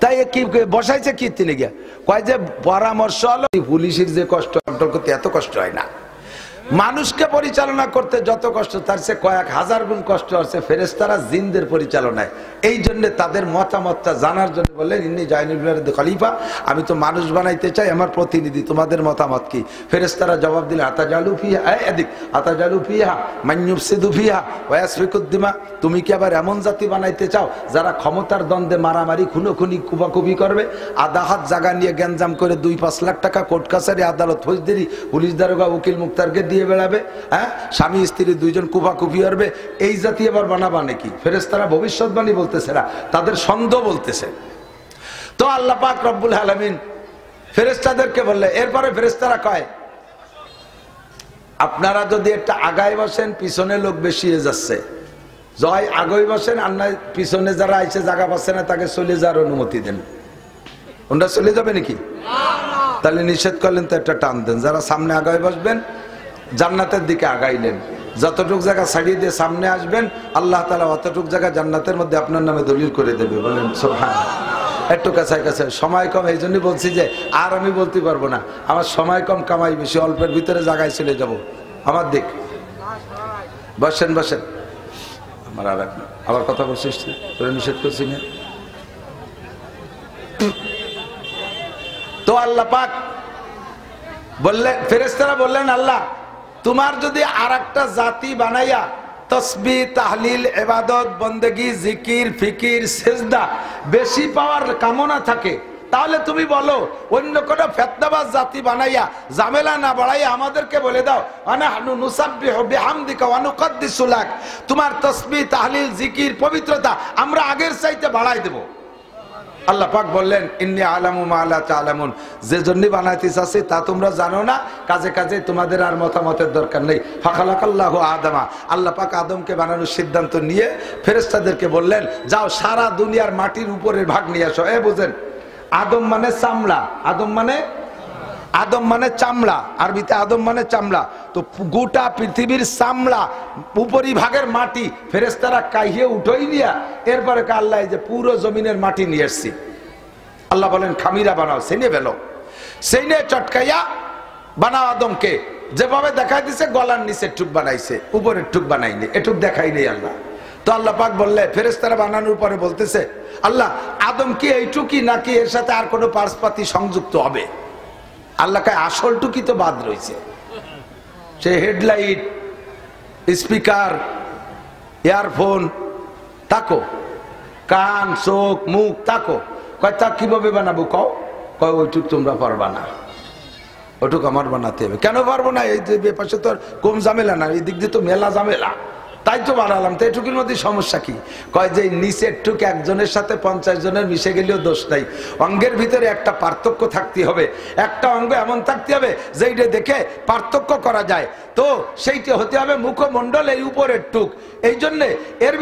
তাই কি বসাইছে কি তিনি গিয়া কয় যে পরামর্শ হলো, পুলিশের যে কষ্ট করতে এত কষ্ট হয় না, মানুষকে পরিচালনা করতে যত কষ্ট তার চেয়ে কয়েক হাজার গুণ কষ্ট হচ্ছে ফেরেশতারা জিনদের পরিচালনায়। এই জন্য তাদের মতামতটা জানার জন্য বললেন, ইন্নী জাইলুন ফিল আরদি খলিফা, আমি তো মানুষ বানাইতে চাই, আমার প্রতিনিধি, তোমাদের মতামত কি? ফেরেশতারা জবাব দিলে, আতাজালু ফিহা, এদিক আতাজালু ফিহা মান ইউফসিদু ফিহা ওয়া ইয়াসফিকুদ দিমা, তুমি কি আবার এমন জাতি বানাইতে চাও যারা ক্ষমতার দ্বন্দ্বে মারামারি খুনোখুনি কুবাকুবি করবে, আধা হাত জায়গা নিয়ে গ্যাঞ্জাম করে 2-5 লাখ টাকা কোর্ট কাছারি আদালত ফৌজদারি পুলিশ দারোগা উকিল মুক্তারকে দিয়ে বেড়াবে, স্বামী স্ত্রী 2 জন কুবাকুবি করবে, এই জাতি আবার বানাবা নাকি? ফেরেশতারা ভবিষ্যৎবাণী বলতেছে না, তাদের সন্দেহ বলতেছে। তো আল্লাহ পাক রব্বুল আলামিন ফেরেশতাদেরকে বললে, এরপরে ফেরেশতারা কয়, আপনারা যদি একটা আগায় বসেন, পিছনে লোক বেশি হয়ে যাচ্ছে, জয় আগায় বসেন, আর না পিছনে যারা আইছে জায়গা পাচ্ছে না তাকে চলে যাওয়ার অনুমতি দেন। ওনারা চলে যাবে নাকি? তাহলে নিষেধ করলেন তো একটা টান দেন, যারা সামনে আগায় বসবেন জান্নাতের দিকে আগাইলেন, যতটুক জায়গা ছাড়িয়ে দিয়ে সামনে আসবেন আল্লাহ তাআলা অতটুক জায়গা জান্নাতের মধ্যে আপনার নামে দলিল করে দেবে। বলেন সুবহানাল্লাহ। একটু কাছে কাছে, সময় কম, এই জন্যই বলছি যে আর আমি বলতে পারবো না, আমার সময় কম, কামাই বেশি, অল্পের ভিতরে জায়গায় চলে যাব। আমার দিক বসেন বসেন, আমার আর আবার কথা বলছিস, তোরা নিষেধ করছি না তো? আল্লাহ পাক বললেন, ফেরেশতারা বললেন, আল্লাহ তোমার যদি আর একটা জাতি বানাইয়া তসবিহ তাহলিল ইবাদত বন্দেগী জিকির ফিকির সেজদা বেশি পাওয়ার কামনা থাকে, তাহলে তুমি বলো অন্য কোন ফিতনাবাজ জাতি বানাইয়া ঝামেলা না বাড়াইয়া আমাদেরকে বলে দাও, আনাহনু নুসাব্বিহু বিহামদিকা ওয়া নুকদ্দিসু লাক, তোমার তসবিহ তাহলিল জিকির পবিত্রতা আমরা আগের চাইতে বাড়াই দেব। আল্লাহ পাক বললেন, ইন্নী আলামু মা লা তা'লামুন, যে জন্য বানাইতে চাচ্ছি তা তোমরা জানো না, কাজে কাজে তোমাদের আর মতামতের দরকার নেই। ফাখালাকাল্লাহু আদামা, আল্লাহ পাক আদমকে বানানোর সিদ্ধান্ত নিয়ে ফেরেশতাদেরকে বললেন, যাও সারা দুনিয়ার মাটির উপরের ভাগ নিয়ে আসো। বুঝেন, আদম মানে চামড়া, আদম মানে চামড়া, আরবিতে আদম মানে চামড়া, তো গোটা পৃথিবীর চামড়া উপরি ভাগের মাটি ফেরেশতারা কাইয়ে উঠোই নিয়া এরপরে আল্লাহ যে পুরো জমিনের মাটি নিয়ে এসছি। আল্লাহ বলেন, খামিরা বানাও, সেনে ফেলো, সেনে চটকাইয়া বানাও আদমকে, যেভাবে দেখাই দিছে গলার নিচে টুক বানাইছে, উপরের টুক বানাইনি, এটুক দেখাই নেই আল্লাহ। তো আল্লাহ পাক বললে, ফেরেশতারা বানানোর পরে বলতেছে, আল্লাহ আদম কি এইটুকি নাকি এর সাথে আর কোনো পার্সপাতি সংযুক্ত হবে? আল্লাহ কায় আসল টুকি তো বাদ রয়েছে, সে হেডলাইট, স্পিকার, ইয়ারফোন, তাকো কান চোখ মুখ তাকো, কয় তা কিভাবে বানাবো কও? কয় ওইটুক তোমরা পারবা না, ওইটুক আমার বানাতে হবে। কেন পারবো না? এই যে পাশে তো কম ঝামেলা না, এই দিক দিয়ে তো মেলা ঝামেলা, তাই তো বাড়ালাম, তো এটুকুর মধ্যে সমস্যা কি? কয় যে নিচের টুক একজনের সাথে 50 জনের মিশে গেলেও দোষ নাই। অঙ্গের ভিতরে একটা পার্থক্য থাকতে হবে, একটা অঙ্গ এমন থাকতে হবে যেইটা দেখে পার্থক্য করা যায়, তো সেইটা হতে হবে মুখমণ্ডল এই উপরের টুক। এই জন্য এর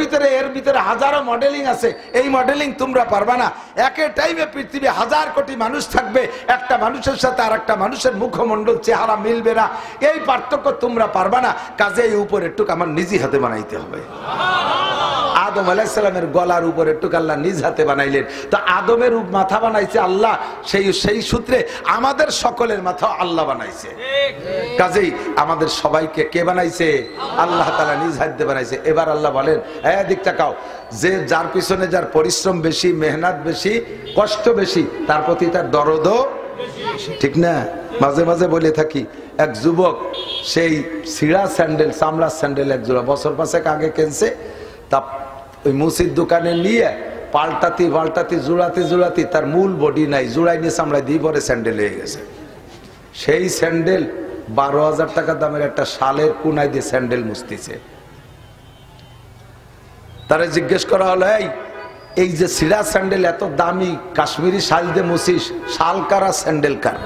ভিতরে হাজারো মডেলিং আছে, এই মডেলিং তোমরা পারবা না। একে টাইমে পৃথিবী 1000 কোটি মানুষ থাকবে, একটা মানুষের সাথে আর একটা মানুষের মুখমণ্ডল চেহারা মিলবে না, এই পার্থক্য তোমরা পারবা না। কাজে এই উপরের টুক আমার নিজে হাতে বানাইতে হবে। আদম আলাইহিস সালামের গলার উপরের টুক আল্লাহ নিজ হাতে বানাইলেন। তো আদমের মাথা বানাইছে আল্লাহ, সেই সূত্রে আমাদের সকলের মাথা আল্লাহ বানাইছে। কাজেই আমাদের সবাইকে কে বানাইছে? আল্লাহ তাআলা নিজ হাতে বানাইছে। এবার আল্লাহ বলেন, দিক তাকাও, যে যার পিছনে যার পরিশ্রম বেশি, মেহনত বেশি, কষ্ট বেশি, তার প্রতি তার দরদও ঠিক না? মাঝে মাঝে বলে থাকি, এক যুবক সেই ছিঁড়া স্যান্ডেল, চামড়ার স্যান্ডেল এক জোড়া বছর 5 আগে কিনছে, তা ওই মুসির দোকানে নিয়ে পাল্টাতি জোড়াতে তার মূল বডি নাই, জোড়াই নিয়ে চামড়ায় দিয়ে পরে স্যান্ডেল হয়ে গেছে। সেই স্যান্ডেল 12,000 টাকা দামের একটা শালের কুনাই দিয়ে স্যান্ডেল মুছতেছে। তারা জিজ্ঞেস করা হলো, এই যে ছিঁড়া স্যান্ডেল এত দামি কাশ্মীরি শাল দিয়ে মুছিস, শাল কারা স্যান্ডেল কার?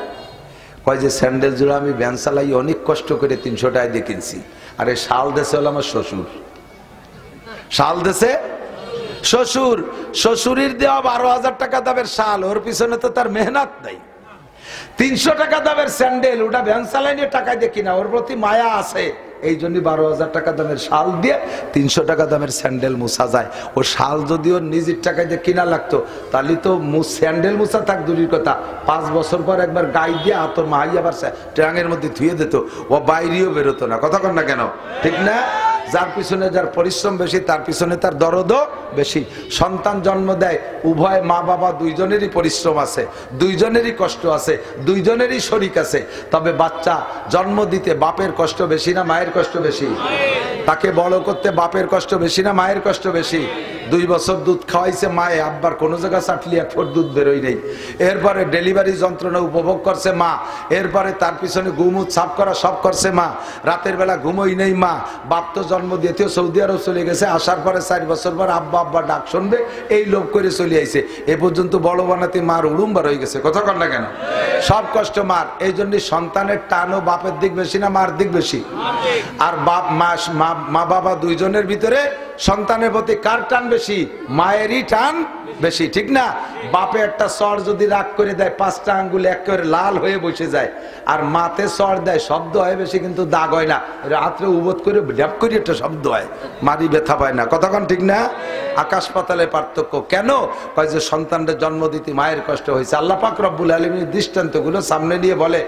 কয় যে স্যান্ডেল জোড়া আমি ভ্যান চালাই অনেক কষ্ট করে 300 টাকা দিয়ে কিনছি। আরে শাল দেশে হলো আমার শ্বশুর, শাল দেশে শ্বশুর, শ্বশুরের দেওয়া 12,000 টাকা দামের শাল, ওর পিছনে তো তার মেহনত নাই। 300 টাকা দামের স্যান্ডেল, ওটা ভ্যান চালাই নিয়ে টাকা দিয়ে কিনা, ওর প্রতি মায়া আছে, এই জন্য 12,000 টাকা দামের শাল দিয়ে 300 টাকা দামের স্যান্ডেল মুছা যায়। ও শাল যদি ওর নিজের টাকা দিয়ে কিনা লাগতো, তাহলে তো স্যান্ডেল মুছা থাক দূরের কথা, 5 বছর পর একবার গাই দিয়ে আতর মাই আবার ট্রাঙের মধ্যে ধুয়ে দিত, ও বাইরেও বেরোতো না। কথা কন না কেন? ঠিক না? যার পিছনে যার পরিশ্রম বেশি, তার পিছনে তার দরদও বেশি। সন্তান জন্ম দেয়, উভয় মা বাবা দুইজনেরই পরিশ্রম আছে, দুইজনেরই কষ্ট আছে, দুইজনেরই শরীক আছে। তবে বাচ্চা জন্ম দিতে বাপের কষ্ট বেশি না মায়ের কষ্ট বেশি? তাকে বড় করতে বাপের কষ্ট বেশি না মায়ের কষ্ট বেশি? 2 বছর দুধ খাওয়াইছে মায়ে, আব্বার কোনো জায়গা চাটলি 1 ফুট দুধ বেরোই নেই। এরপরে ডেলিভারি যন্ত্রণা উপভোগ করছে মা, এরপরে তার পিছনে গুমুদ সাফ করা সব করছে মা, রাতের বেলা ঘুমোই নেই মা। বাপ তো জন্ম দিয়েও সৌদি আরব চলে গেছে, আসার পরে 4 বছর পর আব্বা ডাক শুনবে এই লোভ করে চলে আইছে। এ পর্যন্ত বড় বানাতে মার উড়ুম্বার হয়ে গেছে। কথা কন না কেন? সব কষ্ট মার। এই জন্য সন্তানের টানও বাপের দিক বেশি না মার দিক বেশি? আর বাপ মা বাবা দুইজনের ভিতরে সন্তানের প্রতি কার টান বেশি? মায়েরই টান বেশি, ঠিক না? বাপে একটা চর যদি রাগ করে দেয়, 5টা আঙ্গুল একেবারে লাল হয়ে বসে যায়, আর মাতে চর দেয়, শব্দ হয় বেশি কিন্তু দাগ হয় না, রাত্রে উবোধ করে ঢ্যাপ করে একটা শব্দ হয়, মারি ব্যথা পায় না। কতক্ষণ ঠিক না? আকাশ পাতালে পার্থক্য। কেন? কয় যে সন্তানদের জন্ম দিতে মায়ের কষ্ট হয়েছে। আল্লাহ পাক রব্বুল আলামিনের দৃষ্টান্তগুলো সামনে নিয়ে বলে,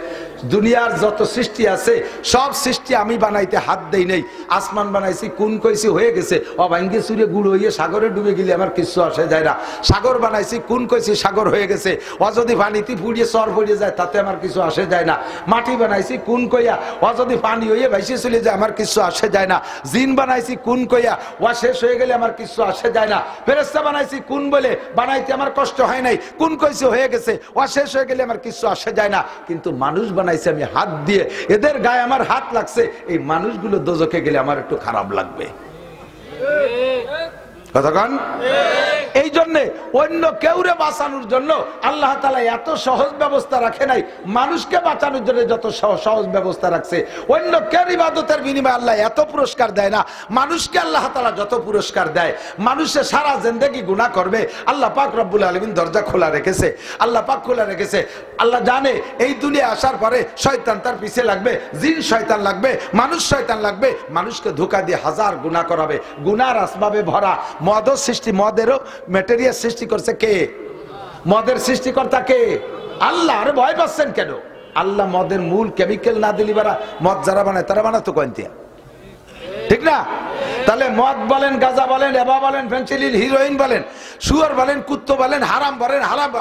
দুনিয়ার যত সৃষ্টি আছে সব সৃষ্টি আমি বানাইতে হাত দেই নেই। আসমান বানাইছি, কোন কইছি হয়ে গেছে, অভাঙ্গে চুরে গুঁড়ো হয়ে সাগরে ডুবে গেলে আমার কিছু আসে যায় না। সাগর বানাইছি, কোন কইছি সাগর হয়ে গেছে, ও যদি পানিতে ফুড়িয়ে চর পড়ে যায় তাতে আমার কিছু আসে যায় না। মাটি বানাইছি, কোন কইয়া ও যদি পানি হয়ে ভাইসে চলে যায় আমার কিছু আসে যায় না। জিন বানাইছি, কোন কইয়া ও শেষ হয়ে গেলে আমার কিছু আসে যায় না। ফেরেশতা বানাইছি, কোন বলে বানাইতে আমার কষ্ট হয় নাই, কোন কইছে হয়ে গেছে, ও শেষ হয়ে গেলে আমার কিছু আসে যায় না। কিন্তু মানুষ বানাইছি আমি হাত দিয়ে, এদের গায়ে আমার হাত লাগছে, এই মানুষগুলো দোজখে গেলে আমার একটু খারাপ লাগবে। কতক্ষণ? এই জন্য অন্য কেউরে বাঁচানোর জন্য আল্লাহ তাআলা এত সহজ ব্যবস্থা রাখে নাই, মানুষকে বাঁচানোর জন্য যত সহজ ব্যবস্থা রাখছে। অন্য কেউ ইবাদতের বিনিময়ে আল্লাহ এত পুরস্কার দেয় না, মানুষকে আল্লাহ তাআলা যত পুরস্কার দেয়। মানুষের সারা জিন্দেগি গুনাহ করবে, আল্লাহ পাক রব্বুল আলামিন দরজা খোলা রেখেছে, আল্লাহ পাক খোলা রেখেছে। আল্লাহ জানে এই দুনিয়া আসার পরে শয়তান তার পিছে লাগবে, জিন শয়তান লাগবে, মানুষ শয়তান লাগবে, মানুষকে ধোঁকা দিয়ে হাজার গুনাহ করাবে। গুনার আসবাবে ভরা মদের সৃষ্টি, মদেরও ম্যাটেরিয়াল সৃষ্টি করছে কে? মদের সৃষ্টিকর্তা কে? আল্লাহ। আরে ভয় পাচ্ছেন কেন? আল্লাহ মদের মূল কেমিক্যাল না দিলি বারা মদ যারা বানায় তারা বানাতো কয়ন্তিয়া, ঠিক না? তাহলে মদ বলেন, গাঁজা বলেন, এবা বলেন, ফেন্সিডিল, হিরোইন বলেন, শুয়োর বলেন, কুত্তো বলেন, হারাম বলেন,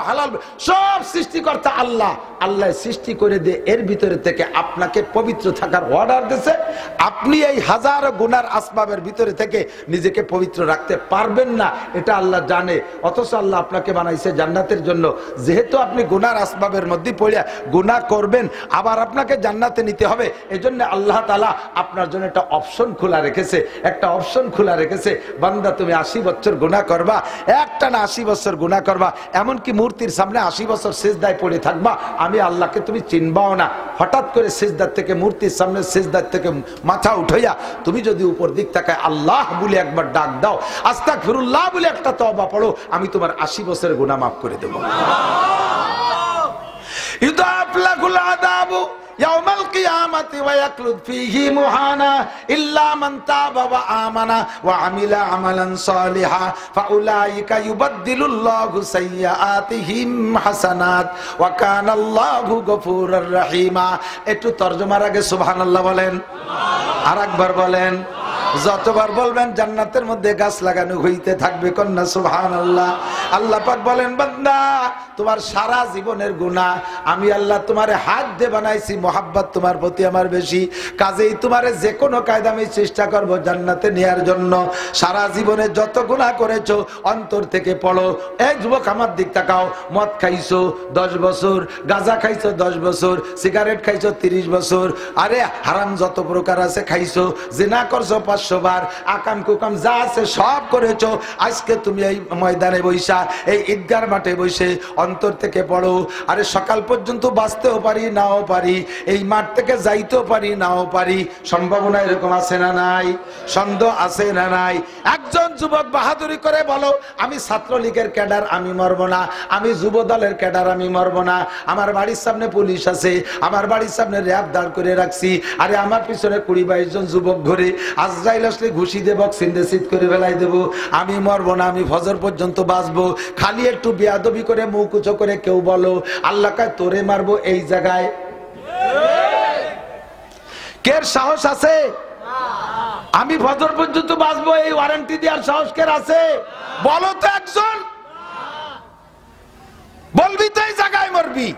হালাল, সব সৃষ্টিকর্তা আল্লাহ। আল্লাহ সৃষ্টি করে দিয়ে এর ভিতরে থেকে আপনাকে পবিত্র থাকার অর্ডার দিয়েছে। আপনি এই হাজারো গুনার আসবাবের ভিতরে থেকে নিজেকে পবিত্র রাখতে পারবেন না, এটা আল্লাহ জানে। অথচ আল্লাহ আপনাকে বানাইছে জান্নাতের জন্য। যেহেতু আপনি গুনার আসবাবের মধ্যে পড়িয়া গুনাহ করবেন, আবার আপনাকে জান্নাতে নিতে হবে, এজন্য আল্লাহ তাআলা আপনার জন্য একটা অপশন খোলা রেখেছে, একটা অপশন খোলা রেখেছে। বান্দা তুমি 80 বছর গুনাহ করবা, একটানা 80 বছর গুনাহ করবা, এমনকি মূর্তির সামনে 80 বছর সিজদায় পড়ে থাকবা, আমি আল্লাহকে তুমি চিনবাও না। হঠাৎ করে সিজদার থেকে, মূর্তির সামনে সিজদার থেকে মাথা উঠাইয়া তুমি যদি উপর দিক তাকায় আল্লাহ বলে একবার ডাক দাও, আস্তাগফিরুল্লাহ বলে একটা তওবা পড়ো, আমি তোমার 80 বছরের গুনাহ মাফ করে দেব। ইউদাফ লাকুল আযাবু ইয়াউমাল কিয়ামাতি ওয়া ইয়াকলুদ ফীহি মুহানা ইল্লা মান তাবা ওয়া আমানা ওয়া আমিলা আমালান সালিহা ফাউলাইকা ইউবাদদিলুল্লাহু সাইয়্যাতিহিম হাসানাত ওয়া কানাল্লাহু গফুরুর রহিমা। একটু তরজমার আগে সুবহানাল্লাহ বলেন, আরেকবার বলেন। যতবার বলবেন জান্নাতের মধ্যে গাছ লাগানো হইতে থাকবে, কন্যা সুবহানাল্লাহ। আল্লাহ পাক বলেন, বান্দা তোমার সারা জীবনের গুনাহ আমি আল্লাহ তোমারে হাত দিয়ে বানাইছি, মোহাব্বত তোমার প্রতি আমার বেশি, কাজেই তোমারে যে কোনো কায়দা আমি চেষ্টা করব জান্নাতে নেয়ার জন্য। সারা জীবনে যত গুনাহ করেছো অন্তর থেকে পড়ো। এই যুবক আমার দিক তাকাও, মদ খাইছো 10 বছর, গাঁজা খাইছো 10 বছর, সিগারেট খাইছো 30 বছর, আরে হারাম যত প্রকার আছে খাইছো, জিনা করছো 500 বার, আকাম কুকাম যা আছে সব করেছো। আজকে তুমি এই ময়দানে বইসা, এই ঈদগার মাঠে বসে অন্তর থেকে পড়ো। আরে সকাল পর্যন্ত বাঁচতেও পারি নাও পারি, এই মাঠ থেকে যাইতেও পারি নাও পারি, সম্ভাবনা এরকম আছে না নাই? সন্দেহ আছে না নাই? একজন যুবক বাহাদুরি করে বলো, আমি ছাত্রলীগের ক্যাডার, আমি মরবো না, আমি যুব দলের ক্যাডার, আমি মরবো না, আমার বাড়ির সামনে পুলিশ আছে, আমার বাড়ির সামনে র্যাব দাঁড় করে রাখছি, আরে আমার পিছনে 20-22 জন যুবক ঘুরে, আজরাইল আসলে ঘুষি দেব, সিন্ধে সিদ্ধ করে ফেলাই দেবো, আমি মরবো না, আমি ফজর পর্যন্ত বাঁচবো। খালি একটু বেয়াদবি করে মুখ উঁচু করে কেউ বলো আল্লাহ কায় তোরে মারবো, এই জায়গায় কের সাহস আছে? আমি ফজর পর্যন্ত বাঁচবো এই ওয়ারেন্টি দেওয়ার সাহস কের আছে? বলো তো একজন। বলবি তো এই জায়গায় মরবি।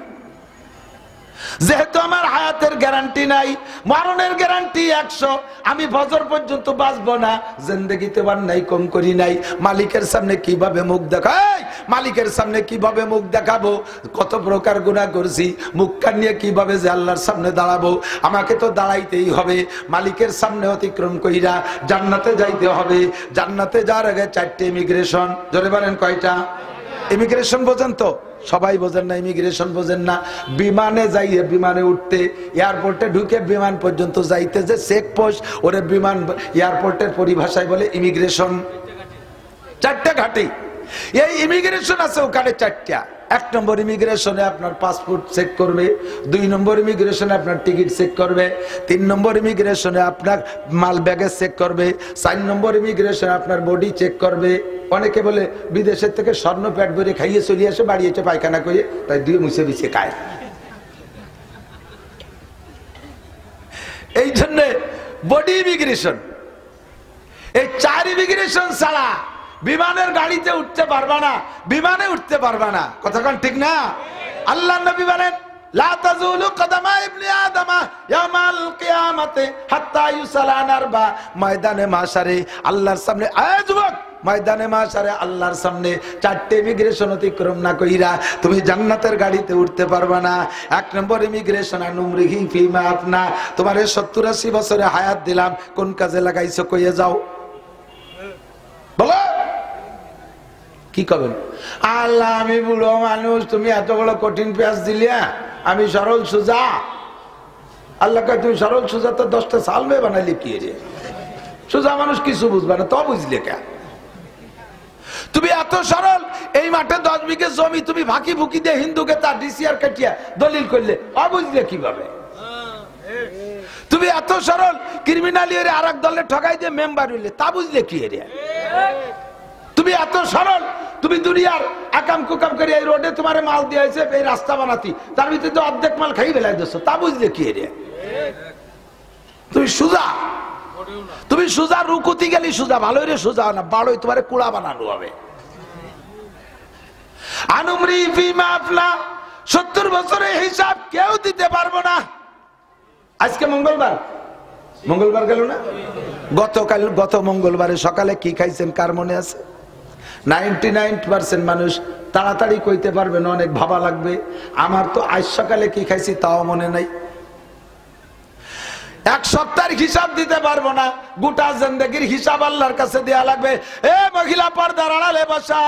যেহেতু আমার হায়াতের গ্যারান্টি নাই, মরণের গ্যারান্টি 100, আমি ফজর পর্যন্ত বাঁচবো না, জিন্দেগিতে বার নাই, কম করি নাই, মালিকের সামনে কিভাবে মুখ দেখাই, মালিকের সামনে কিভাবে মুখ দেখাবো, কত প্রকার গুনাহ করছি, মুখখান নিয়ে কিভাবে যে আল্লাহর সামনে দাঁড়াবো, আমাকে তো দাঁড়াইতেই হবে, মালিকের সামনে অতিক্রম কইরা জান্নাতে যাইতে হবে। জান্নাতে যাওয়ার আগে 4টে ইমিগ্রেশন। জোরে বলেন কয়টা? ইমিগ্রেশন বোঝেন তো? সবাই বোঝেন না, ইমিগ্রেশন বোঝেন না। বিমানে যাইয়ে, বিমানে উঠতে, এয়ারপোর্টে ঢুকে বিমান পর্যন্ত যাইতে যে চেক পোস্ট, ওরে বিমান এয়ারপোর্টের পরিভাষায় বলে ইমিগ্রেশন। 4টে ঘাটি এই ইমিগ্রেশন আছে, ওখানে 4টা। 1 নম্বর ইমিগ্রেশনে আপনার পাসপোর্ট চেক করবে, 2 নম্বর ইমিগ্রেশনে আপনার টিকিট চেক করবে, 3 নম্বর ইমিগ্রেশনে আপনার মাল ব্যাগেজ চেক করবে, 4 নম্বর ইমিগ্রেশনে আপনার বডি চেক করবে। অনেকে বলে বিদেশের থেকে স্বর্ণ প্যাট ভরে খাইয়ে চলে আসে, বাড়ি এসে পায়খানা করে তাই দিয়ে মুছে বিছে খায়। এই জন্য বডি ইমিগ্রেশন, এই 4 ইমিগ্রেশন ছাড়া বিমানের গাড়িতে উঠতে পারবা না, বিমানে উঠতে পারবা না। কথা কোন ঠিক না? আল্লাহ নবী বলেন, লা তাজুলু কদমা ইবনি আদম ইয়াউমাল কিয়ামাতি হাত্তা ইউসালান আরবা। ময়দানে মাশারে আল্লাহর সামনে, যুবক, ময়দানে মাশারে আল্লাহর সামনে 4টে ইমিগ্রেশন অতিক্রম না কইরা তুমি জান্নাতের গাড়িতে উঠতে পারবা না। 1 নম্বর ইমিগ্রেশন, আনুমরিহি ফিমা আপনা, তোমারে 70-80 বছরে হায়াত দিলাম, কোন কাজে লাগাইছো কইয়ে যাও। বলো কি করবেন? আল্লাহ আমি বুড়ো মানুষ, তুমি এত বড় কঠিন পেঁয়াজ দিলিয়া, আমি সরল সুজা। আল্লাহ কয় তুমি সরল সুজা তো 10টা সাল মেয়ে বানাইলে কি রে? সুজা মানুষ কিছু বুঝবে না, তো বুঝলে কে? তুমি এত সরল, এই মাঠে 10 বিঘে জমি তুমি ফাঁকি ফুকি দিয়ে হিন্দুকে তার ডিসিআর কাটিয়া দলিল করলে, অবুঝলে কিভাবে? তুমি এত সরল, ক্রিমিনালি আর এক দলে ঠকাই দিয়ে মেম্বার হইলে, তা বুঝলে কি রে? তুমি এত সরল, তুমি দুনিয়ার আকাম কুকাম করে এই রোডে তোমার মাল দিয়ে হয়েছে, এই রাস্তা বানাতি, তার ভিতরে তো অর্ধেক মাল খাই ফেলাই দিচ্ছ, তা বুঝলে কি রে? তুমি সুজা, তুমি সুজা, রুকুতি গেলি সুজা, ভালো রে সুজা না, বাড়োই তোমার কুড়া বানানো হবে। আনুমরি ফিমা আফলা 70 বছরের হিসাব কেউ দিতে পারবো না। আজকে মঙ্গলবার, মঙ্গলবার গেল না? গত মঙ্গলবারে সকালে কি খাইছেন কার মনে আছে? 99% মানুষ তাড়াতাড়ি কইতে পারবে না, অনেক ভাবা লাগবে। আমার তো আজ সকালে কি খাইছি তাও মনে নাই। এক সপ্তাহের হিসাব দিতে পারবো না, গোটা জিন্দেগির হিসাব আল্লাহর কাছে দেয়া লাগবে। এ মহিলা পর্দার আড়ালে বসা,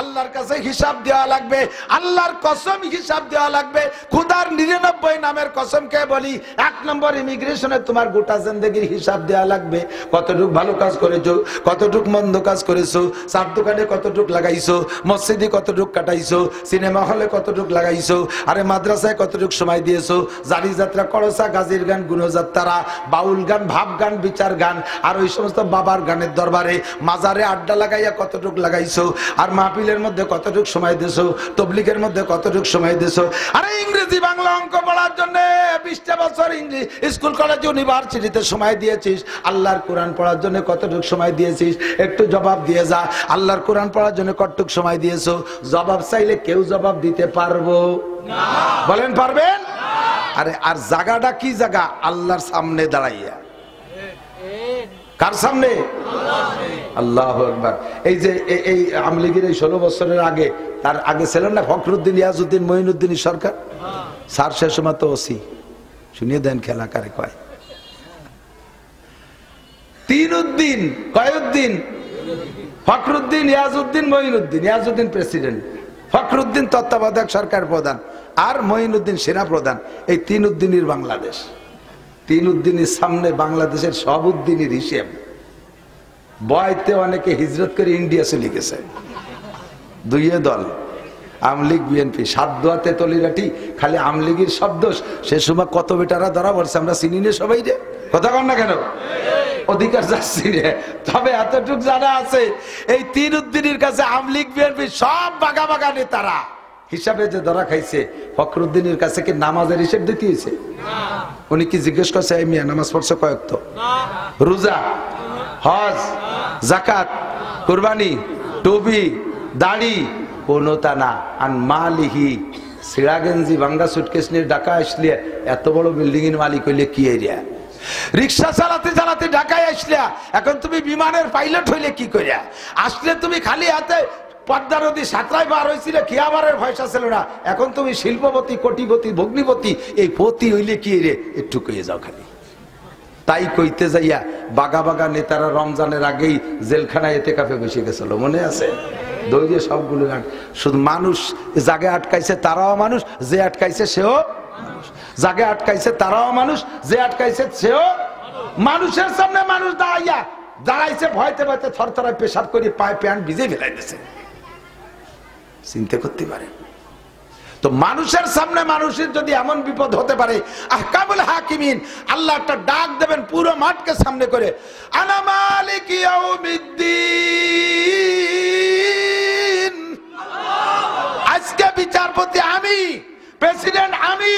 আল্লাহর কাছে হিসাব দেওয়া লাগবে, আল্লাহর কসম হিসাব দেওয়া লাগবে। খুদার 99 নামের কসমকে বলি, 1 নম্বর ইমিগ্রেশনে তোমার গোটা জিন্দেগির হিসাব দেওয়া লাগবে। কতটুক ভালো কাজ করেছো, কতটুক মন্দ কাজ করেছো, চার দোকানে কতটুক লাগাইছো, মসজিদে কতটুক কাটাইছো, সিনেমা হলে কতটুক লাগাইছো, আরে মাদ্রাসায় কতটুক সময় দিয়েছো, জারি যাত্রা, করসা, গাজির গান, গুণযাত্রা, বাউল গান, ভাব গান, বিচার গান, আর ওই সমস্ত বাবার গানের দরবারে মাজারে আড্ডা লাগাইয়া কতটুক লাগাইছো, আর মাহফিলের মধ্যে কতটুক সময় দিয়েছো, তবলিগের মধ্যে কতটুক সময় দিয়েছো। আরে ইংরেজি বাংলা অঙ্ক পড়ার জন্য 20টা বছর স্কুল কলেজ ইউনিভার্সিটিতে সময় দিয়েছিস, আল্লাহর কোরআন পড়ার জন্য কতটুক সময় দিয়েছিস? একটু জবাব দিয়ে যা। আল্লাহর কোরআন পড়ার জন্য কতটুক সময় দিয়েছো? জবাব চাইলে কেউ জবাব দিতে পারবো না? বলেন পারবেন? আরে আর জায়গাটা কি জায়গা? আল্লাহর সামনে দাঁড়াইয়া। কার সামনে? আল্লাহু আকবার। এই যে এই আওয়ামী লীগের এই 16 বছরের আগে, তার আগে ছিলেন না ফখরুদ্দিন, ইয়াজউদ্দিন, মঈনুদ্দিন সরকার। স্যার শেষ সময় তো ওসি, শুনিয়ে দেন খেলা কারে কয়। 3 উদ্দিন, কয়উদ্দিন? ফখরুদ্দিন, ইয়াজউদ্দিন, মঈনুদ্দিন। ইয়াজউদ্দিন প্রেসিডেন্ট, ফখরুদ্দিন তত্ত্বাবধায়ক সরকার প্রধান, আর মঈনুদ্দিন সেনা প্রধান। এই 3 উদ্দিনের বাংলাদেশ। 3 উদ্দিনের সামনে বাংলাদেশের সব উদ্দিনের হিসেব। বয়তে অনেকে হিজরত করে ইন্ডিয়া চলে গেছে। 2 দল, আওয়ামী লীগ, বিএনপি। 7 দোয়াতে তলিরাটি, খালি আওয়ামী লীগের শব্দ। সে সময় কত বেটারা ধরা পড়ছে, আমরা চিনি না সবাই রে। কথা কন না কেন? অধিকার যাচ্ছি রে। তবে এতটুকু জানা আছে, এই 3 উদ্দিনের কাছে আওয়ামী লীগ, বিএনপি সব বাগা বাগা নেতারা হিসাবে যে ধরা খাইছে। ফখরুদ্দিনের কাছে কি নামাজের হিসেব দিতে হয়েছে? উনি কি জিজ্ঞেস করছে, এই মিয়া নামাজ পড়ছে কয়েকত? রোজা, হজ, যাকাত, কুরবানি, টুপি, দাড়ি, কোনটা না। আর মালিহি সিরাগঞ্জি ভাঙ্গা সুটকেস নিয়ে ঢাকা আসলে, এত বড় বিল্ডিং এর মালিক হইলে কি এরিয়া? রিক্সা চালাতে চালাতে ঢাকায় আসলে, এখন তুমি বিমানের পাইলট হইলে কি করিয়া? আসলে তুমি খালি হাতে পদ্মা নদী সাঁতরায় বার হয়েছিল, খিয়াবারের পয়সা ছিল না। এখন তুমি শিল্পপতি, কোটিপতি, ভগ্নিপতি। এই পতি হইলে কি রে? একটু কইয়ে যাও খালি। তাই কইতে যাইয়া বাগা বাগা নেতারা রমজানের আগেই জেলখানায় এতেকাফে বসে গেছিল, মনে আছে? দৌড়ে সবগুলো শুধু মানুষ জায়গায় আটকাইছে, তারাও মানুষ, যে আটকাইছে সেও মানুষ। জায়গায় আটকাইছে তারাও মানুষ, যে আটকাইছে সেও মানুষের সামনে মানুষ দাঁড়াইছে, ভয়তে ভয়তে থরথরায় পেশাব করে পায়ে প্যান্ট ভিজে ফেলাই দিছে। চিন্তা করতে পারে তো? মানুষের সামনে মানুষের যদি এমন বিপদ হতে পারে, আহকামুল হাকিমিন আল্লাহ একটা ডাক দেবেন পুরো মাঠকে সামনে করে, আনা মালিক ইয়াউমিদ্দিন। আজকে বিচারপতি আমি, প্রেসিডেন্ট আমি,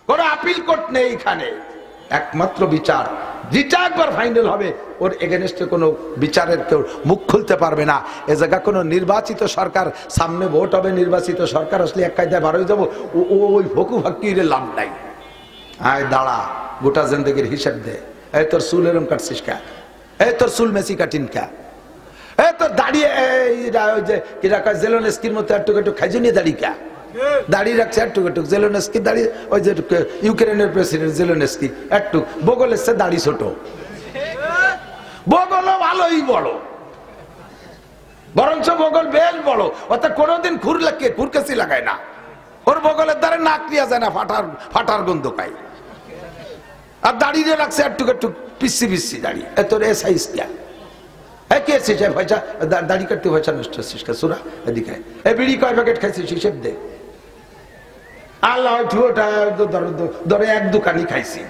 কোন আপিল কোর্ট নেই এখানে। একমাত্র বিচার, যেটা একবার ফাইনাল হবে, ওর এগেনস্টে কোনো বিচারের কেউ মুখ খুলতে পারবে না। এ জায়গা কোনো নির্বাচিত সরকার, সামনে ভোট হবে, নির্বাচিত সরকার আসলে এক কায়দায় বার হয়ে যাবো, ওই ভকু ভাক্কিরে লাভ নাই। আয় দাঁড়া, গোটা জিন্দেগির হিসেব দে। এই তোর চুল এরম কাটছিস কা? এই তোর চুল মেসি কাটিন কা? এই তোর দাঁড়িয়ে জেলোনেস্কির মতো একটু একটু খাইজে নিয়ে দাঁড়িয়ে কা? দাঁড়িয়ে রাখছে একটু একটু। জেলোনেস্কি দাঁড়িয়ে, ওই যে ইউক্রেনের প্রেসিডেন্ট জেলোনেস্কি একটু বগল এসছে, দাড়ি ছোট। বগল ভালোই বড়, বরঞ্চ বগল বেশ বড়। অর্থাৎ কোনোদিন খুরকাছি লাগায় না। ওর বগলের দ্বারা নাক নিয়ে যায় না, ফাটার গন্ধ পাই। আর দাঁড়িয়ে রাখছে একটু একটু পিসি পিসি দাঁড়িয়ে। তোর এ সাইজ কে? দাড়ি কাটতে পয়সা নষ্ট হচ্ছিস কা? সুরা এদিকে এ বিড়ি কয় প্যাকেট খাইছিস হিসেব দে। আল্লাহ ধরে 1 দোকানই খাইছি,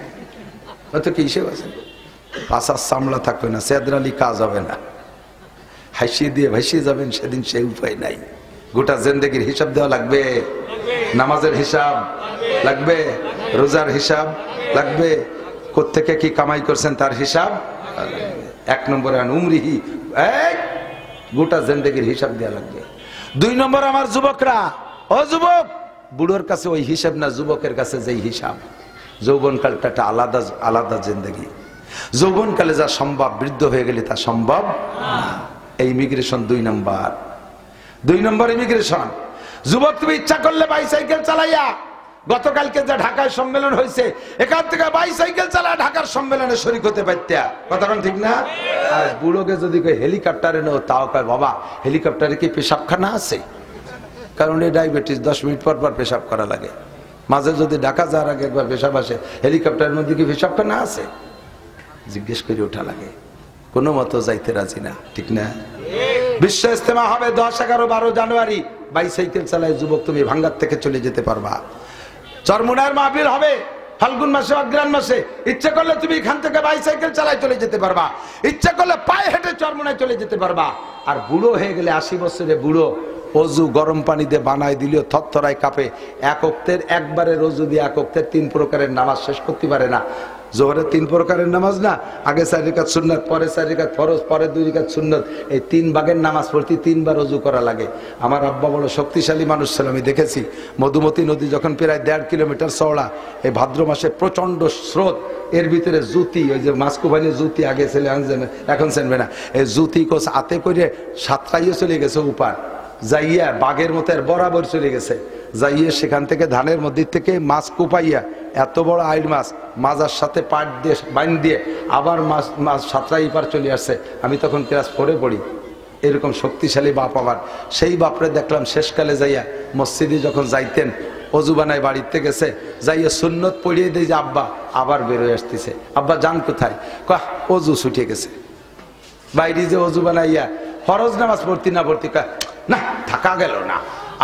হয়তো কি হিসেব আছে? পাশার সামলা থাকবে না, সেদরালি কাজ হবে না, হাসিয়ে দিয়ে ভাসিয়ে যাবেন, সেদিন সে উপায় নাই। গোটা জিন্দেগির হিসাব দেওয়া লাগবে, নামাজের হিসাব লাগবে, রোজার হিসাব লাগবে, কোত্থেকে কি কামাই করছেন তার হিসাব। 1 নম্বরে উমরিহি, গোটা জিন্দেগির হিসাব দেওয়া লাগবে। 2 নম্বর আমার যুবকরা, ও যুবক বুড়োর কাছে ওই হিসাব না, যুবকের কাছে যেই হিসাব। যৌবনকালটা একটা আলাদা আলাদা জিন্দগি। যৌবনকালে যা সম্ভব বৃদ্ধ হয়ে গেলে তা সম্ভব না। এই ইমিগ্রেশন 2 নম্বর ইমিগ্রেশন। যুবক তুমি ইচ্ছা করলে বাইসাইকেল চালাইয়া, গতকালকে যে ঢাকায় সম্মেলন হয়েছে এখান থেকে বাইসাইকেল চালা ঢাকার সম্মেলনে শরীক হতে পারতা, কথাটা ঠিক না? আর বুড়োকে যদি হেলিকপ্টারে নেও তাও কয় বাবা হেলিকপ্টারে কি পেশাবখানা আছে? কারণ এই ডায়াবেটিস 10 মিনিট পর পর পেশাব করা লাগে। মাঝে যদি ঢাকা যাওয়ার আগে একবার পেশাব আসে, হেলিকপ্টারের মধ্যে কি পেশাবখানা আছে? জিজ্ঞেস করে ওঠা লাগে। কোনো মতো যাইতে রাজি না, ঠিক না? বিশ্ব ইজতেমা হবে 10, 11, 12 জানুয়ারি। বাইসাইকেল চালায় যুবক তুমি ভাঙ্গার থেকে চলে যেতে পারবা। চরমুনার মাহফিল হবে ফাল্গুন মাসে, অগ্রহায়ণ মাসে। ইচ্ছা করলে তুমি এখান থেকে বাইসাইকেল চালায় চলে যেতে পারবা, ইচ্ছা করলে পায়ে হেঁটে চরমুনায় চলে যেতে পারবা। আর বুড়ো হয়ে গেলে 80 বছরে বুড়ো, অজু গরম পানি দিয়ে বানায় দিলেও থরথরায় কাঁপে। এক ওয়াক্তের একবারের অজু দিয়ে এক ওয়াক্তের 3 প্রকারের নামাজ শেষ করতে পারে না। জোহরে 3 প্রকারের নামাজ না, আগে 4 রাকাত সুন্নাত, পরে 4 রাকাত ফরজ, পরে 2 রাকাত সুন্নাত। এই 3 ভাগের নামাজ পড়তে 3 বার অজু করা লাগে। আমার আব্বা বড় শক্তিশালী মানুষ ছিল, আমি দেখেছি। মধুমতি নদী যখন প্রায় 1.5 কিলোমিটার চওড়া, এই ভাদ্র মাসে প্রচন্ড স্রোত, এর ভিতরে জুতি, ওই যে মাস্কুবানি জুতি আগে ছেলে এখন চেনবে না, এই জুতি কোচ হাতে করে সাতটাইও চলে গেছে উপার যাইয়া, বাঘের মতো বরাবর চলে গেছে যাইয়ে, সেখান থেকে ধানের মধ্যে থেকে মাছ কুপাইয়া, এত বড় আইড় মাছ মাজার সাথে পাট দিয়ে বাইন দিয়ে আবার মাছ সাতটাই পার চলে আসছে। আমি তখন ক্লাস 4-এ পড়ি। এরকম শক্তিশালী বাপ আমার। সেই বাপরে দেখলাম শেষকালে যাইয়া মসজিদে যখন যাইতেন, অজু বানায় বাড়িতে গেছে, যাইয়া সুন্নত পড়িয়ে দেয় যে আব্বা আবার বেরোয় আসতেছে। আব্বা যান কোথায়? কহ অজু ছুটে গেছে। বাইরে যে অজু বানাইয়া ফরজ নামাজ পড়তি না পড়তি, না থাকা গেল না,